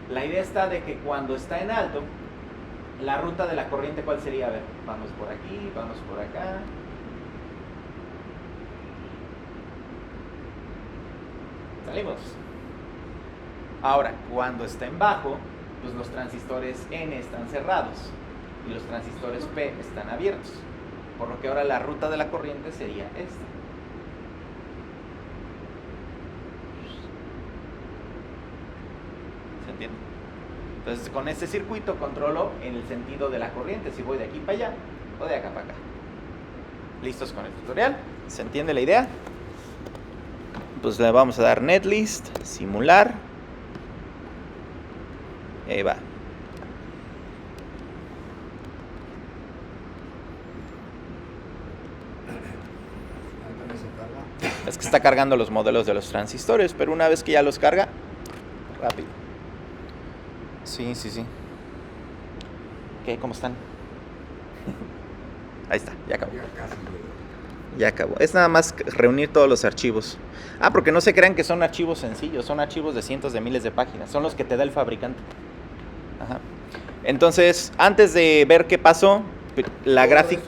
La idea está de que cuando está en alto, la ruta de la corriente, ¿cuál sería? A ver, vamos por aquí, vamos por acá. Salimos. Ahora, cuando está en bajo, pues los transistores N están cerrados y los transistores P están abiertos. Por lo que ahora la ruta de la corriente sería esta. ¿Se entiende? Entonces con este circuito controlo en el sentido de la corriente, si voy de aquí para allá o de acá para acá. ¿Listos con el tutorial? ¿Se entiende la idea? Pues le vamos a dar netlist, simular. Ahí va. Es que está cargando los modelos de los transistores, pero una vez que ya los carga, rápido. Sí. ¿Qué? ¿Cómo están? Ahí está, ya acabó. Ya acabó. Es nada más reunir todos los archivos. Porque no se crean que son archivos sencillos, son archivos de cientos de miles de páginas, son los que te da el fabricante. Ajá. Entonces, antes de ver qué pasó, la gráfica...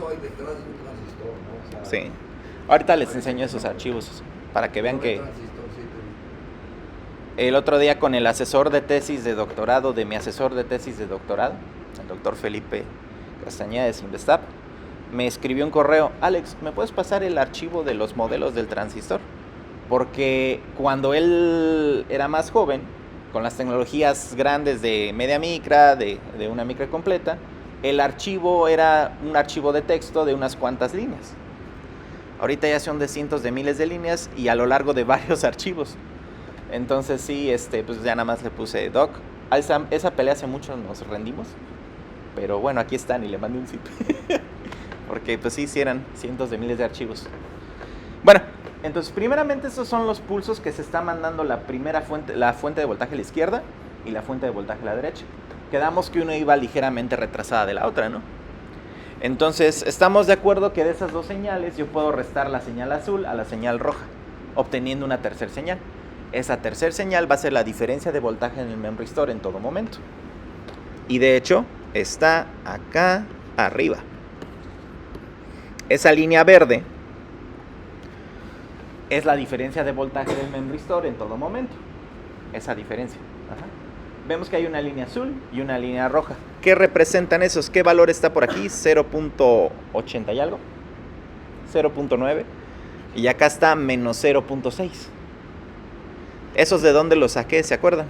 Sí. Ahorita les enseño esos archivos para que vean que... El otro día con el asesor de tesis de doctorado de mi asesor de tesis de doctorado, el doctor Felipe Castañeda de Simvestab, me escribió un correo: Alex, ¿me puedes pasar el archivo de los modelos del transistor? Porque cuando él era más joven, con las tecnologías grandes de media micra, de una micra completa, el archivo era un archivo de texto de unas cuantas líneas. Ahorita ya son de cientos de miles de líneas y a lo largo de varios archivos. Entonces sí, pues ya nada más le puse doc. Esa pelea hace mucho nos rendimos. pero bueno, aquí están y le mandé un zip. Porque pues sí eran cientos de miles de archivos. Bueno, entonces primeramente estos son los pulsos que se está mandando la fuente de voltaje a la izquierda y la fuente de voltaje a la derecha. Quedamos que una iba ligeramente retrasada de la otra, ¿no? Entonces estamos de acuerdo que de esas dos señales yo puedo restar la señal azul a la señal roja, obteniendo una tercera señal. Esa tercera señal va a ser la diferencia de voltaje en el memristor en todo momento. Y de hecho está acá arriba. Esa línea verde es la diferencia de voltaje del memristor en todo momento. Esa diferencia. Ajá. Vemos que hay una línea azul y una línea roja. ¿Qué representan esos? ¿Qué valor está por aquí? 0.80 y algo. 0.9. Y acá está menos 0.6. ¿Esos de dónde los saqué? ¿Se acuerdan?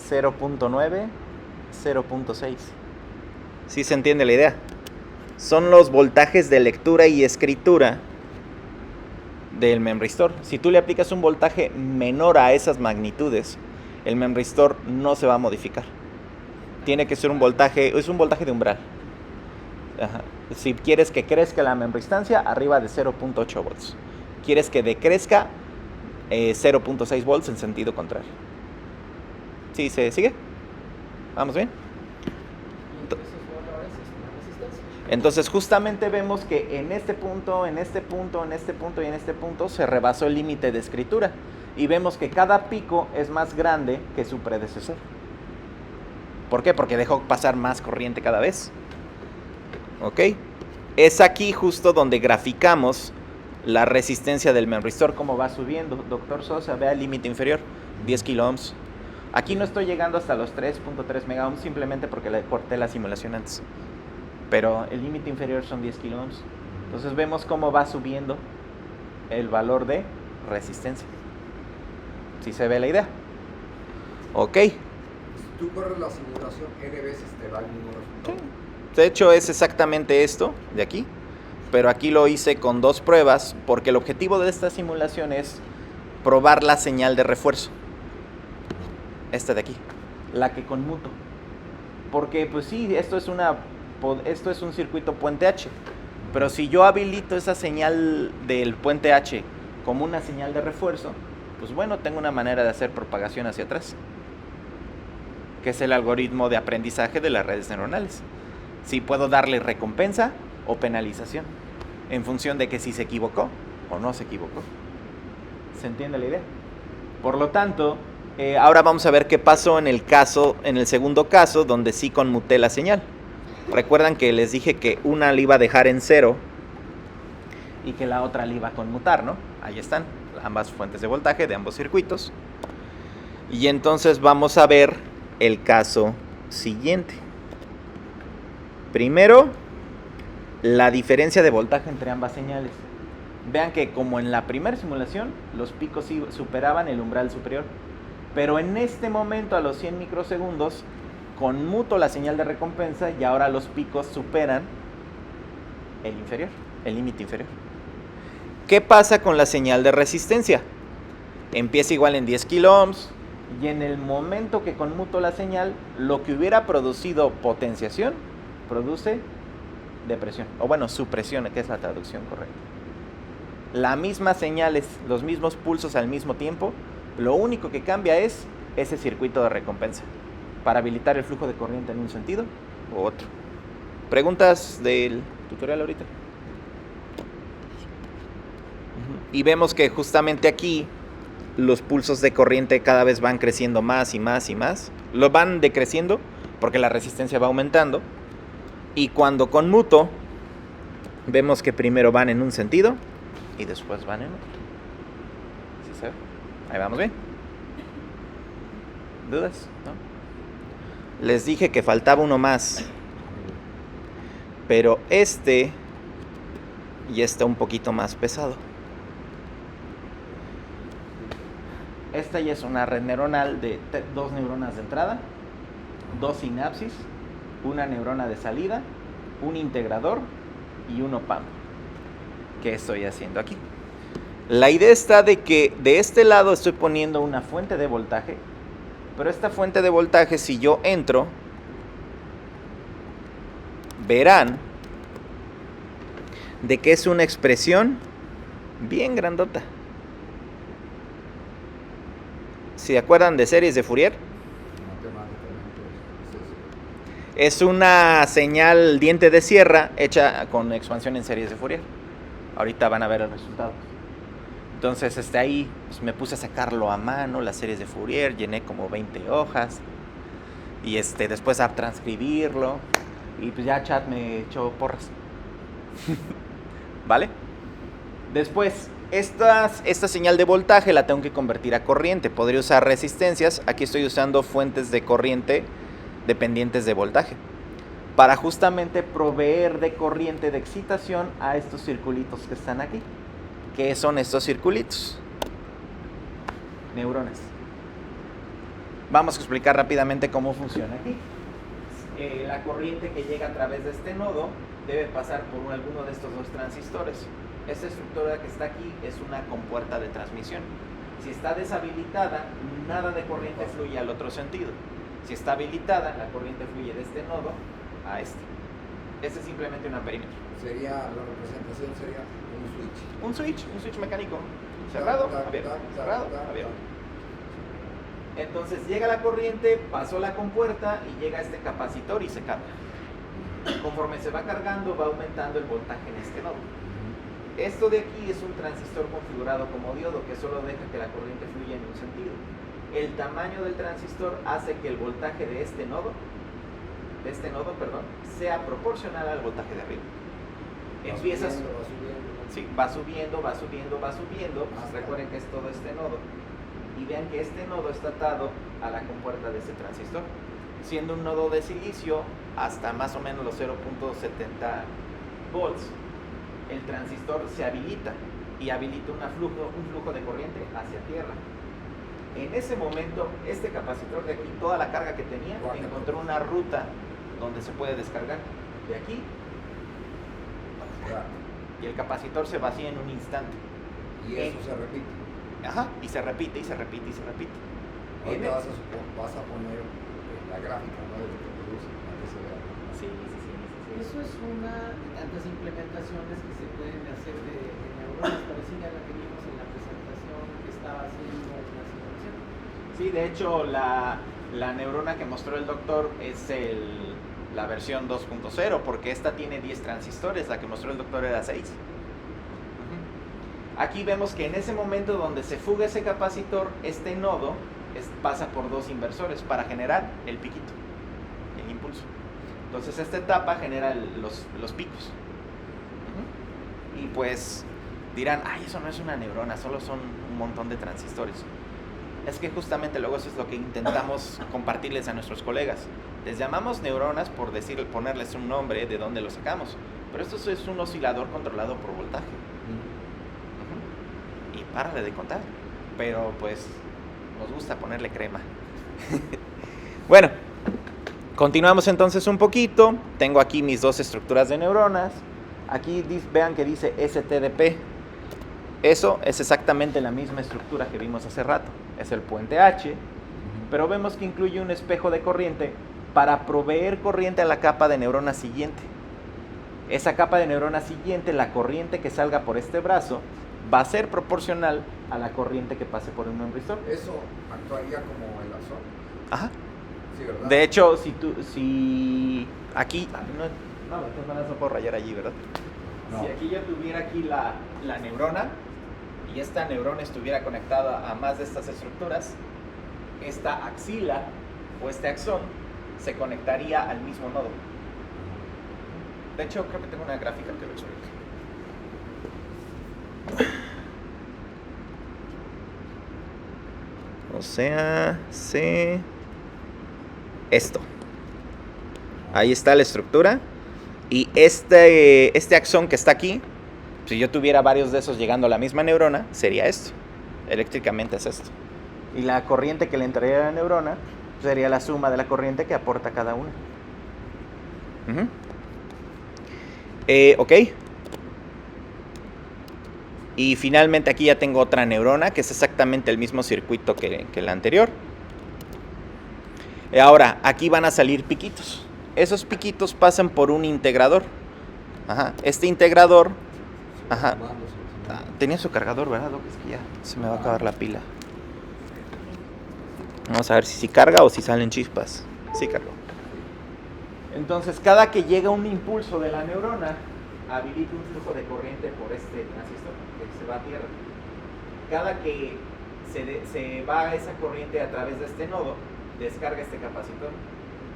.9, 0.6. ¿Sí se entiende la idea? Son los voltajes de lectura y escritura del memristor. Si tú le aplicas un voltaje menor a esas magnitudes, el memristor no se va a modificar. Tiene que ser un voltaje, es un voltaje de umbral. Ajá. Si quieres que crezca la membristancia, arriba de 0.8 volts. Quieres que decrezca 0.6 volts en sentido contrario. ¿Sí se sigue? ¿Vamos bien? Entonces justamente vemos que en este punto, en este punto, en este punto y en este punto se rebasó el límite de escritura. Y vemos que cada pico es más grande que su predecesor. ¿Por qué? Porque dejó pasar más corriente cada vez. ¿Ok? Es aquí justo donde graficamos la resistencia del memristor, cómo va subiendo. Doctor Sosa, vea el límite inferior, 10 kilo ohms. Aquí no estoy llegando hasta los 3.3 mega ohms simplemente porque le corté la simulación antes. Pero el límite inferior son 10 kilo ohms. Entonces vemos cómo va subiendo el valor de resistencia. ¿Sí se ve la idea? Ok. Si tú corres la simulación N veces te da el mismo resultado. Sí. De hecho es exactamente esto de aquí, pero aquí lo hice con dos pruebas porque el objetivo de esta simulación es probar la señal de refuerzo. Esta de aquí, la que conmuto. Porque pues sí, esto es un circuito puente H, pero si yo habilito esa señal del puente H como una señal de refuerzo, pues bueno, tengo una manera de hacer propagación hacia atrás, que es el algoritmo de aprendizaje de las redes neuronales. Si puedo darle recompensa o penalización en función de que si se equivocó o no se equivocó. ¿Se entiende la idea? Por lo tanto, ahora vamos a ver qué pasó en el segundo caso, donde sí conmuté la señal. Recuerdan que les dije que una la iba a dejar en 0 y que la otra la iba a conmutar, ¿no? Ahí están ambas fuentes de voltaje de ambos circuitos. Y entonces vamos a ver el caso siguiente. Primero, la diferencia de voltaje entre ambas señales. Vean que como en la primera simulación, los picos superaban el umbral superior. Pero en este momento, a los 100 microsegundos, conmuto la señal de recompensa y ahora los picos superan el límite inferior. ¿Qué pasa con la señal de resistencia? Empieza igual en 10 kilo ohms y en el momento que conmuto la señal, lo que hubiera producido potenciación produce depresión, o bueno, supresión, que es la traducción correcta. La misma señal, los mismos pulsos al mismo tiempo, lo único que cambia es ese circuito de recompensa para habilitar el flujo de corriente en un sentido u otro. ¿Preguntas del tutorial ahorita? Y vemos que justamente aquí los pulsos de corriente cada vez van creciendo más y más y más. Lo van decreciendo porque la resistencia va aumentando. Y cuando conmuto, vemos que primero van en un sentido y después van en otro. ¿Sí se ve? Ahí vamos bien. ¿Dudas? ¿No? Les dije que faltaba uno más. Pero este ya está un poquito más pesado. Esta ya es una red neuronal de 2 neuronas de entrada, 2 sinapsis, una neurona de salida, un integrador y un op-amp. ¿Qué estoy haciendo aquí? La idea está de que de este lado estoy poniendo una fuente de voltaje Pero esta fuente de voltaje, si yo entro, verán de que es una expresión bien grandota. ¿Se acuerdan de series de Fourier? Es una señal diente de sierra hecha con expansión en series de Fourier. Ahorita van a ver el resultado. Entonces ahí pues, me puse a sacarlo a mano, las series de Fourier, llené como 20 hojas. Y después a transcribirlo. Y pues ya Chat me echó porras. ¿Vale? Después, esta señal de voltaje la tengo que convertir a corriente. Podría usar resistencias. Aquí estoy usando fuentes de corriente dependientes de voltaje. Para justamente proveer de corriente de excitación a estos circulitos que están aquí. ¿Qué son estos circulitos? Neuronas. Vamos a explicar rápidamente cómo funciona aquí. La corriente que llega a través de este nodo debe pasar por alguno de estos dos transistores. Esta estructura que está aquí es una compuerta de transmisión. Si está deshabilitada, nada de corriente fluye al otro sentido. Si está habilitada, la corriente fluye de este nodo a este. Este es simplemente un amperímetro. La representación sería un switch. Un switch mecánico. Cerrado, abierto. Cerrado, abierto. Entonces llega la corriente, pasó la compuerta y llega este capacitor y se carga. Conforme se va cargando, va aumentando el voltaje en este nodo. Esto de aquí es un transistor configurado como diodo que solo deja que la corriente fluya en un sentido. El tamaño del transistor hace que el voltaje de este nodo, sea proporcional al voltaje de arriba. Empiezas, sí, va subiendo. Recuerden que es todo este nodo. Y vean que este nodo está atado a la compuerta de este transistor. Siendo un nodo de silicio hasta más o menos los 0.70 volts, el transistor se habilita y habilita un flujo de corriente hacia tierra. En ese momento, este capacitor de aquí, toda la carga que tenía, encontró una ruta donde se puede descargar. De aquí, y el capacitor se vacía en un instante. Y eso se repite. Ajá, y se repite. Ahorita vas a poner la gráfica, ¿no? De lo que produce, para que se vea. Sí. Eso es una de tantas implementaciones que se pueden hacer de neuronas, parecida a la que vimos en la presentación que estaba haciendo la simulación. Sí, de hecho, la neurona que mostró el doctor es la versión 2.0, porque esta tiene 10 transistores, la que mostró el doctor era 6. Aquí vemos que en ese momento donde se fuga ese capacitor, este nodo pasa por dos inversores para generar el piquito, el impulso. Entonces esta etapa genera los picos. Y pues dirán, ay, eso no es una neurona, solo son un montón de transistores. Es que justamente luego eso es lo que intentamos compartirles a nuestros colegas. Les llamamos neuronas por ponerles un nombre de dónde lo sacamos. Pero esto es un oscilador controlado por voltaje. Y párale de contar. Pero pues nos gusta ponerle crema. Bueno, continuamos entonces un poquito. Tengo aquí mis dos estructuras de neuronas. Aquí vean que dice STDP. Eso es exactamente la misma estructura que vimos hace rato. Es el puente H, pero vemos que incluye un espejo de corriente para proveer corriente a la capa de neurona siguiente. Esa capa de neurona siguiente, la corriente que salga por este brazo, va a ser proporcional a la corriente que pase por un membristol. ¿Eso actuaría como el axón? Ajá. Sí, ¿verdad? De hecho, si aquí... No, de todas maneras no puedo rayar allí, ¿verdad? No. Si aquí yo tuviera aquí la neurona y esta neurona estuviera conectada a más de estas estructuras, esta axila o este axón se conectaría al mismo nodo. De hecho, creo que tengo una gráfica que lo explica. O sea, esto. Ahí está la estructura. Y este axón que está aquí, si yo tuviera varios de esos llegando a la misma neurona, sería esto. Eléctricamente es esto. Y la corriente que le entraría a la neurona sería la suma de la corriente que aporta cada una. Ok. Y finalmente aquí ya tengo otra neurona, que es exactamente el mismo circuito que la anterior. Ahora, aquí van a salir piquitos. Esos piquitos pasan por un integrador. Ajá. Este integrador... Ajá. Tenía su cargador, ¿verdad, Doc? Es que ya se me va a acabar la pila. Vamos a ver si carga o si salen chispas. Sí cargó. Entonces, cada que llega un impulso de la neurona, habilita un flujo de corriente por este transistor que se va a tierra. Cada que se va esa corriente a través de este nodo, descarga este capacitor.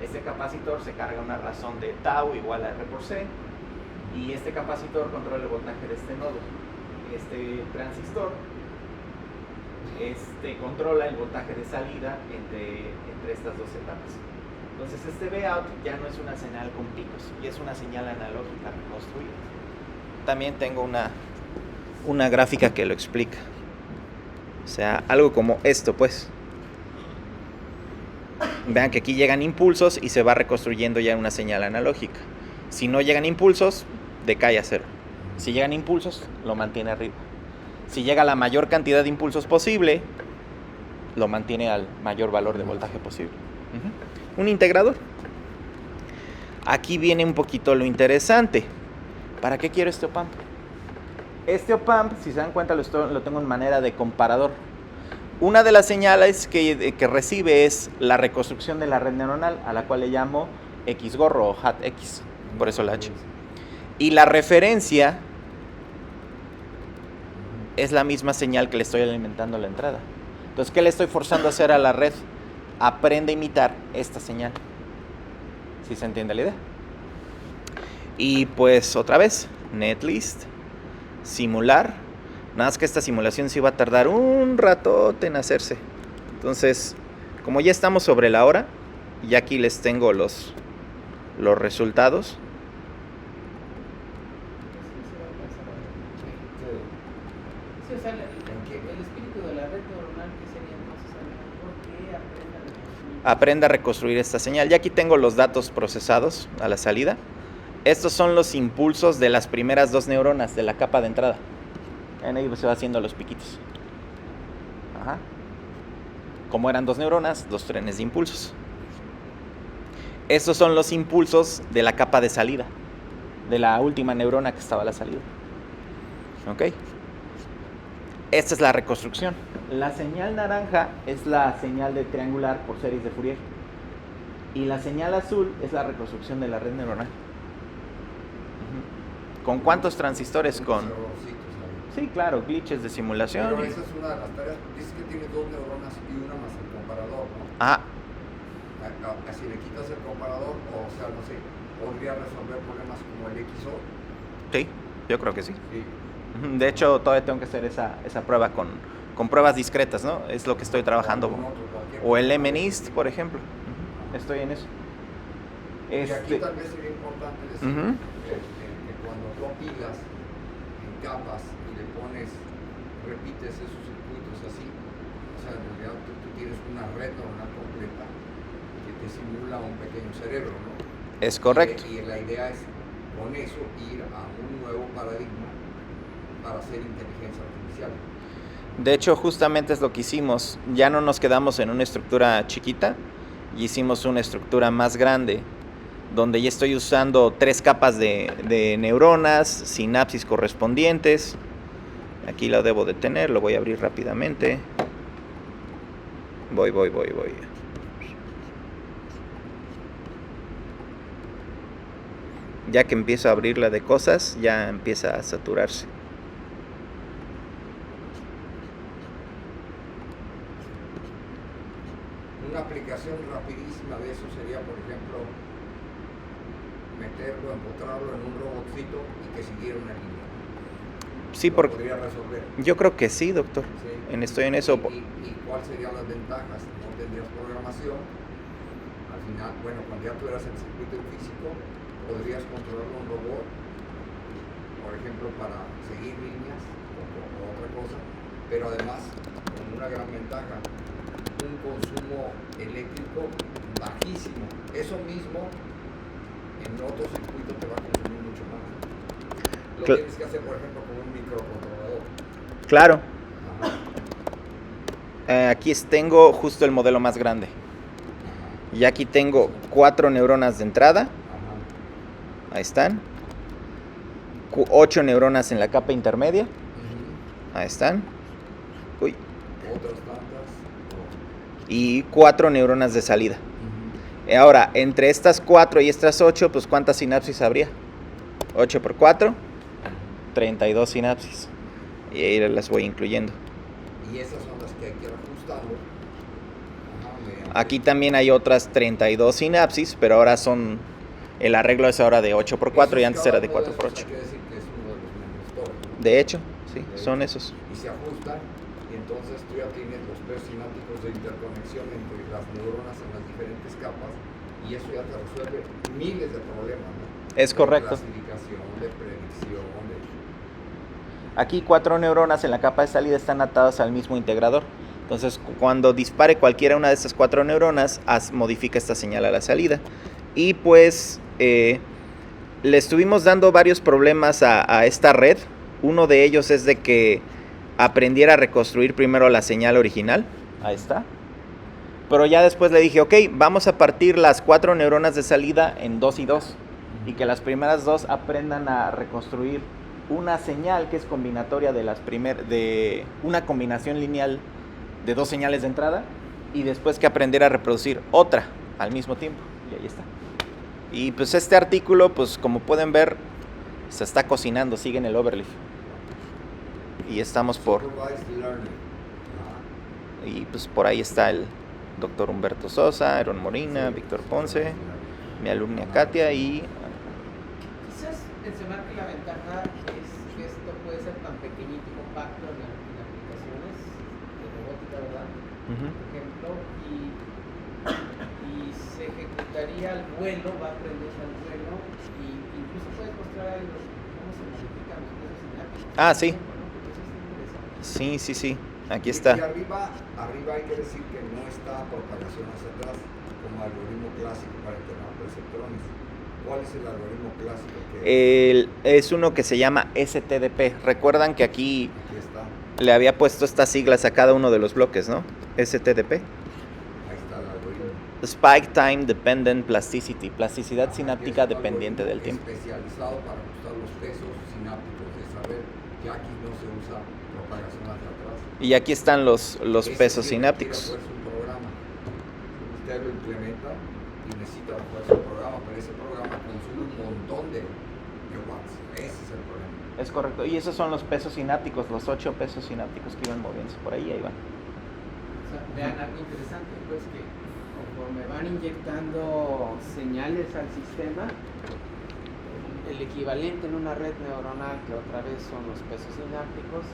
Este capacitor se carga una razón de tau igual a R por C, y este capacitor controla el voltaje de este nodo. Este transistor controla el voltaje de salida entre estas dos etapas. Entonces este Vout ya no es una señal con picos, y es una señal analógica reconstruida. También tengo una gráfica que lo explica. O sea, algo como esto, pues. Vean que aquí llegan impulsos y se va reconstruyendo ya una señal analógica. Si no llegan impulsos, decae a cero. Si llegan impulsos, lo mantiene arriba. Si llega a la mayor cantidad de impulsos posible, lo mantiene al mayor valor de voltaje posible. Un integrador. Aquí viene un poquito lo interesante. ¿Para qué quiero este op-amp? Este op-amp, si se dan cuenta, lo tengo en manera de comparador. Una de las señales que recibe es la reconstrucción de la red neuronal, a la cual le llamo X-gorro o HAT-X, por eso la H. Y la referencia es la misma señal que le estoy alimentando a la entrada. Entonces, ¿qué le estoy forzando a hacer a la red? Aprende a imitar esta señal. ¿Sí se entiende la idea? Y pues otra vez, netlist, simular. Nada más que esta simulación sí va a tardar un ratote en hacerse. Entonces, como ya estamos sobre la hora, y aquí les tengo los resultados. Sí, o sea, el espíritu de la red neuronal, que sería entonces que aprenda a reconstruir esta señal. Ya aquí tengo los datos procesados a la salida. Estos son los impulsos de las primeras dos neuronas de la capa de entrada. En ahí se va haciendo los piquitos. Ajá. Como eran dos neuronas, dos trenes de impulsos. Estos son los impulsos de la capa de salida, de la última neurona que estaba a la salida. ¿Ok? Esta es la reconstrucción. La señal naranja es la señal de triangular por series de Fourier. Y la señal azul es la reconstrucción de la red neuronal. ¿Con cuántos transistores? Sí, claro, glitches de simulación. Pero esa es una de las tareas. Dices que tiene dos neuronas y una más el comparador, ¿no? Ajá. Si le quitas el comparador, o sea, no sé, ¿podría resolver problemas como el XO? Sí, yo creo que sí. De hecho, todavía tengo que hacer esa prueba con pruebas discretas, ¿no? Es lo que estoy trabajando. O el MNIST, por ejemplo. Estoy en eso. Y aquí tal vez sería importante decir que cuando tú apilas en capas y le pones, repites esos circuitos así, o sea, en realidad tú tienes una red neuronal completa que te simula un pequeño cerebro, ¿no? Es correcto. Y la idea es con eso ir a un nuevo paradigma para hacer inteligencia artificial. De hecho, justamente es lo que hicimos. Ya no nos quedamos en una estructura chiquita y hicimos una estructura más grande, donde ya estoy usando 3 capas de neuronas, sinapsis correspondientes. Aquí lo debo de tener, lo voy a abrir rápidamente. Voy. Ya que empiezo a abrirla de cosas, ya empieza a saturarse. Una aplicación rapidísima de eso sería, por ejemplo, meterlo, empotrarlo en un robotcito y que siguiera una línea. Sí, porque podría resolver. Yo creo que sí, doctor. Sí. Estoy en eso. ¿Y cuáles serían las ventajas? No tendrías programación. Al final, bueno, cuando ya tuvieras el circuito físico, podrías controlar un robot, por ejemplo, para seguir líneas o otra cosa, pero además, con una gran ventaja, un consumo eléctrico bajísimo. Eso mismo en otro circuito te va a consumir mucho más. Lo tienes que hacer, por ejemplo, con un microcontrolador. Claro. Aquí tengo justo el modelo más grande. Y aquí tengo 4 neuronas de entrada. Ajá. Ahí están. 8 neuronas en la capa intermedia. Ujú. Ahí están. Uy. Otras tantas. Y 4 neuronas de salida. Ujú. Ahora, entre estas 4 y estas 8, pues ¿cuántas sinapsis habría? 8 por 4, 32 sinapsis. Y ahí las voy incluyendo. Y esas son las que hay que ir ajustando. Ajá, mediante- Aquí también hay otras 32 sinapsis, pero ahora son... El arreglo es ahora de 8 por 4 y Esos, antes cada era de uno 4 por esos 8. Quiere decir que es uno de los membristores, ¿no? De hecho, sí, son esos. Y se ajustan, y entonces tú ya tienes los pesos sinápticos de interconexión entre las neuronas en las diferentes capas, y eso ya te resuelve miles de problemas, ¿no? Es correcto. De clasificación, de predicción, de... Aquí 4 neuronas en la capa de salida están atadas al mismo integrador. Entonces, cuando dispare cualquiera una de estas 4 neuronas, modifica esta señal a la salida. Y pues le estuvimos dando varios problemas a esta red. Uno de ellos es de que aprendiera a reconstruir primero la señal original. Ahí está. Pero ya después le dije, ok, vamos a partir las 4 neuronas de salida en 2 y 2. Y que las primeras 2 aprendan a reconstruir una señal que es combinatoria de una combinación lineal de 2 señales de entrada, y después que aprender a reproducir otra al mismo tiempo. Y ahí está. Y pues este artículo, pues como pueden ver, se está cocinando, sigue en el overleaf. Y estamos por... Supervised learning. Y pues por ahí está el doctor Humberto Sosa, Aaron Morina, Víctor Ponce, mi alumna Katia y... Quizás mencionar que la ventaja es que esto puede ser tan pequeñito y compacto en aplicaciones de robótica, ¿verdad? Ujú. Por ejemplo, y se ejecutaría al vuelo, va a aprender al vuelo, y incluso puedes mostrar ahí cómo se modifican los pesos sinápticos. Ah, sí. ¿No? Porque eso está interesante. Sí, sí, sí. Aquí Y está. arriba hay que decir que no está propagación hacia atrás como algoritmo clásico para integrar perceptrones. ¿Cuál es el algoritmo clásico que Es uno que se llama STDP. Recuerdan que aquí aquí está? le había puesto estas siglas a cada uno de los bloques, ¿no? STDP. Ahí está el algoritmo. Spike Time Dependent Plasticity. Plasticidad Ajá, sináptica que es un dependiente del algoritmo tiempo. especializado para ajustar los pesos sinápticos, de saber que aquí no se usa propagación hacia atrás. Y aquí están los Ese pesos tiene que ir a sinápticos. fuerza un programa. Usted lo implementa y necesita a fuerza un programa, pero ese programa consume un montón de watts. Ese es el problema. Es correcto. Y esos son los pesos sinápticos, los 8 pesos sinápticos que iban moviéndose por ahí van. O sea, vean algo interesante, pues que conforme van inyectando señales al sistema, el equivalente en una red neuronal, que otra vez son los pesos sinápticos,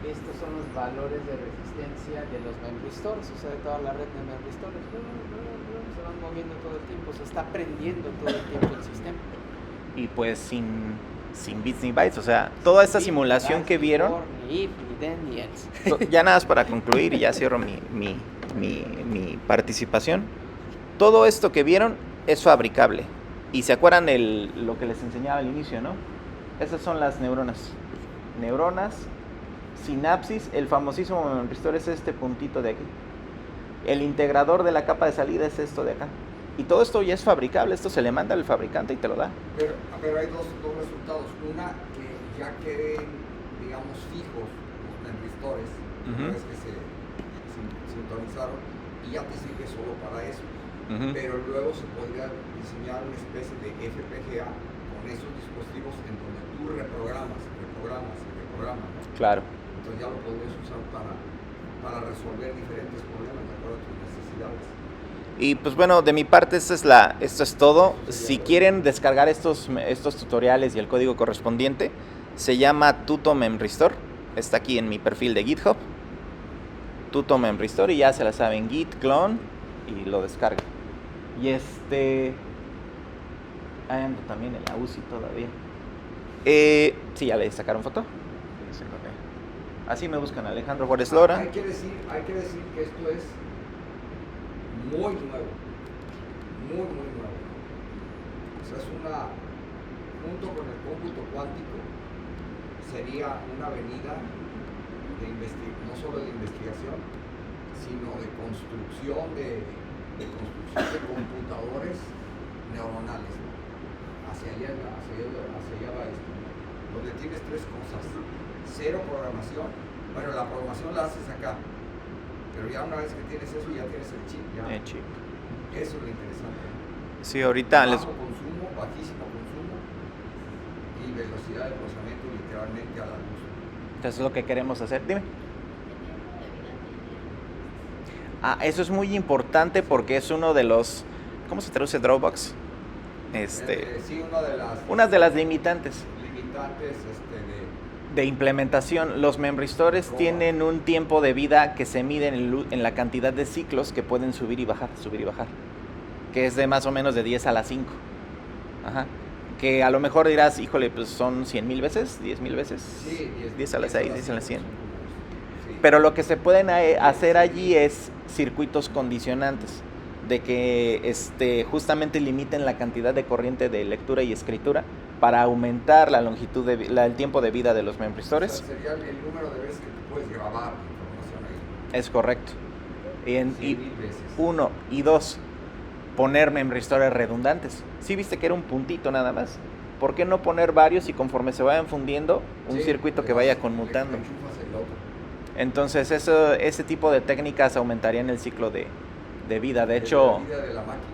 estos son los valores de resistencia de los membristores, o sea, de toda la red de membristores. Se van moviendo todo el tiempo, se está aprendiendo todo el tiempo el sistema. Y pues sin bits ni bytes, o sea, toda esta simulación que vieron, Ni if, ni then, ni else. ya nada más para concluir y ya cierro mi participación. Todo esto que vieron es fabricable. Y se acuerdan lo que les enseñaba al inicio, ¿no? Esas son las neuronas. Neuronas, sinapsis, el famosísimo membristor es este puntito de aquí. El integrador de la capa de salida es esto de acá. Y todo esto ya es fabricable, esto se le manda al fabricante y te lo da. Pero hay dos resultados. Una, que ya queden, digamos, fijos los membristores, una vez que se sintonizaron, y ya te sirve solo para eso. Pero luego se podría diseñar una especie de FPGA con esos dispositivos en donde tú reprogramas, ¿no? Claro. Entonces ya lo podrías usar para resolver diferentes problemas de acuerdo a tus necesidades. Y pues bueno, de mi parte esto es todo. Si quieren descargar estos tutoriales y el código correspondiente, se llama Tuto Memristor. Está aquí en mi perfil de GitHub. Tuto Memristor, y ya se la saben, git clone y lo descargan. Y ando también en la UCI todavía. Sí, ya le sacaron foto. Así me buscan, Alejandro Juárez Lora. Hay que decir que esto es muy nuevo. O sea, junto con el cómputo cuántico, sería una avenida no solo de investigación, sino de construcción de de construcción de computadores neuronales. Hacia allá va esto, donde tienes tres cosas: cero programación. Bueno, la programación la haces acá, pero ya una vez que tienes eso, ya tienes el chip. El chip. Eso es lo interesante. Sí, ahorita Bajo consumo, bajísimo consumo y velocidad de procesamiento literalmente a la luz. Entonces es lo que queremos hacer. Dime. Eso es muy importante porque es uno de los... ¿Cómo se traduce Dropbox? Sí, una de las limitantes de de implementación. Los memristores tienen un tiempo de vida que se mide en la cantidad de ciclos que pueden subir y bajar, que es de más o menos de 10 a la 5. Ajá. Que a lo mejor dirás, híjole, pues son 100,000 veces, 10,000 veces. Sí, 10 a la 6, 10 a la 100. Sí. Pero lo que se pueden hacer allí es circuitos condicionantes, de que justamente limiten la cantidad de corriente de lectura y escritura para aumentar la longitud el tiempo de vida de los memristores. O sea, sería el número de veces que tú puedes grabar información ahí. Es correcto. Y 100,000 veces. 1 y 2, poner memristores redundantes. ¿Sí viste que era un puntito nada más? ¿Por qué no poner varios y conforme se vayan fundiendo un circuito que vaya conmutando? Entonces ese tipo de técnicas aumentarían el ciclo de vida. De hecho, la vida de la máquina.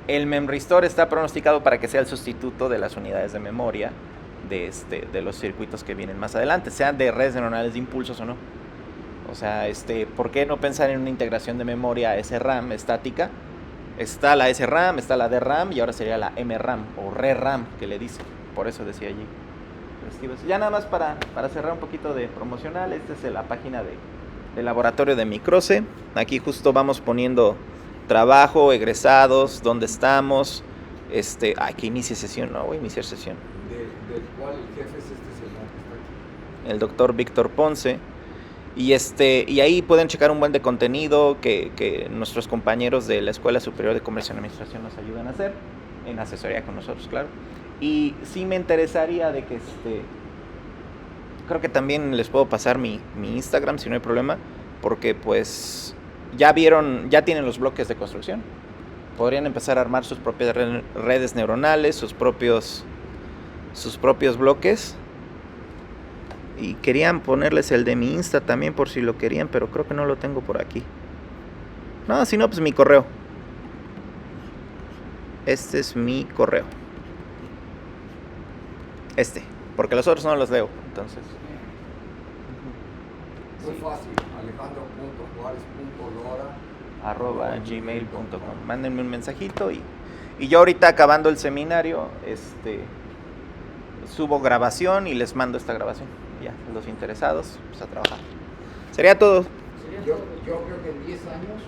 El memristor está pronosticado para que sea el sustituto de las unidades de memoria de los circuitos que vienen más adelante, sean de redes neuronales de impulsos o no. O sea, ¿por qué no pensar en una integración de memoria SRAM estática? Está la SRAM, está la DRAM y ahora sería la MRAM o RERAM que le dicen. Por eso decía allí. Ya nada más para cerrar un poquito de promocional, esta es la página del laboratorio de Microse. Aquí justo vamos poniendo trabajo, egresados, dónde estamos. Que inicie sesión, no voy a iniciar sesión. Del cual el jefe es este señor que está aquí. El doctor Víctor Ponce. Y ahí pueden checar un buen de contenido que nuestros compañeros de la Escuela Superior de Comercio y Administración nos ayudan a hacer, en asesoría con nosotros, claro. Y sí me interesaría de que creo que también les puedo pasar mi Instagram si no hay problema, porque pues ya tienen los bloques de construcción. Podrían empezar a armar sus propias redes neuronales, sus propios bloques. Y querían ponerles el de mi Insta también por si lo querían, pero creo que no lo tengo por aquí. No, si no, pues mi correo. Este es mi correo. Porque los otros no los leo, entonces. Muy fácil, alejandro.juarez.lora@gmail.com. Mándenme un mensajito y yo ahorita acabando el seminario, subo grabación y les mando esta grabación. Ya, los interesados, pues a trabajar. Sería todo. Yo creo que en 10 años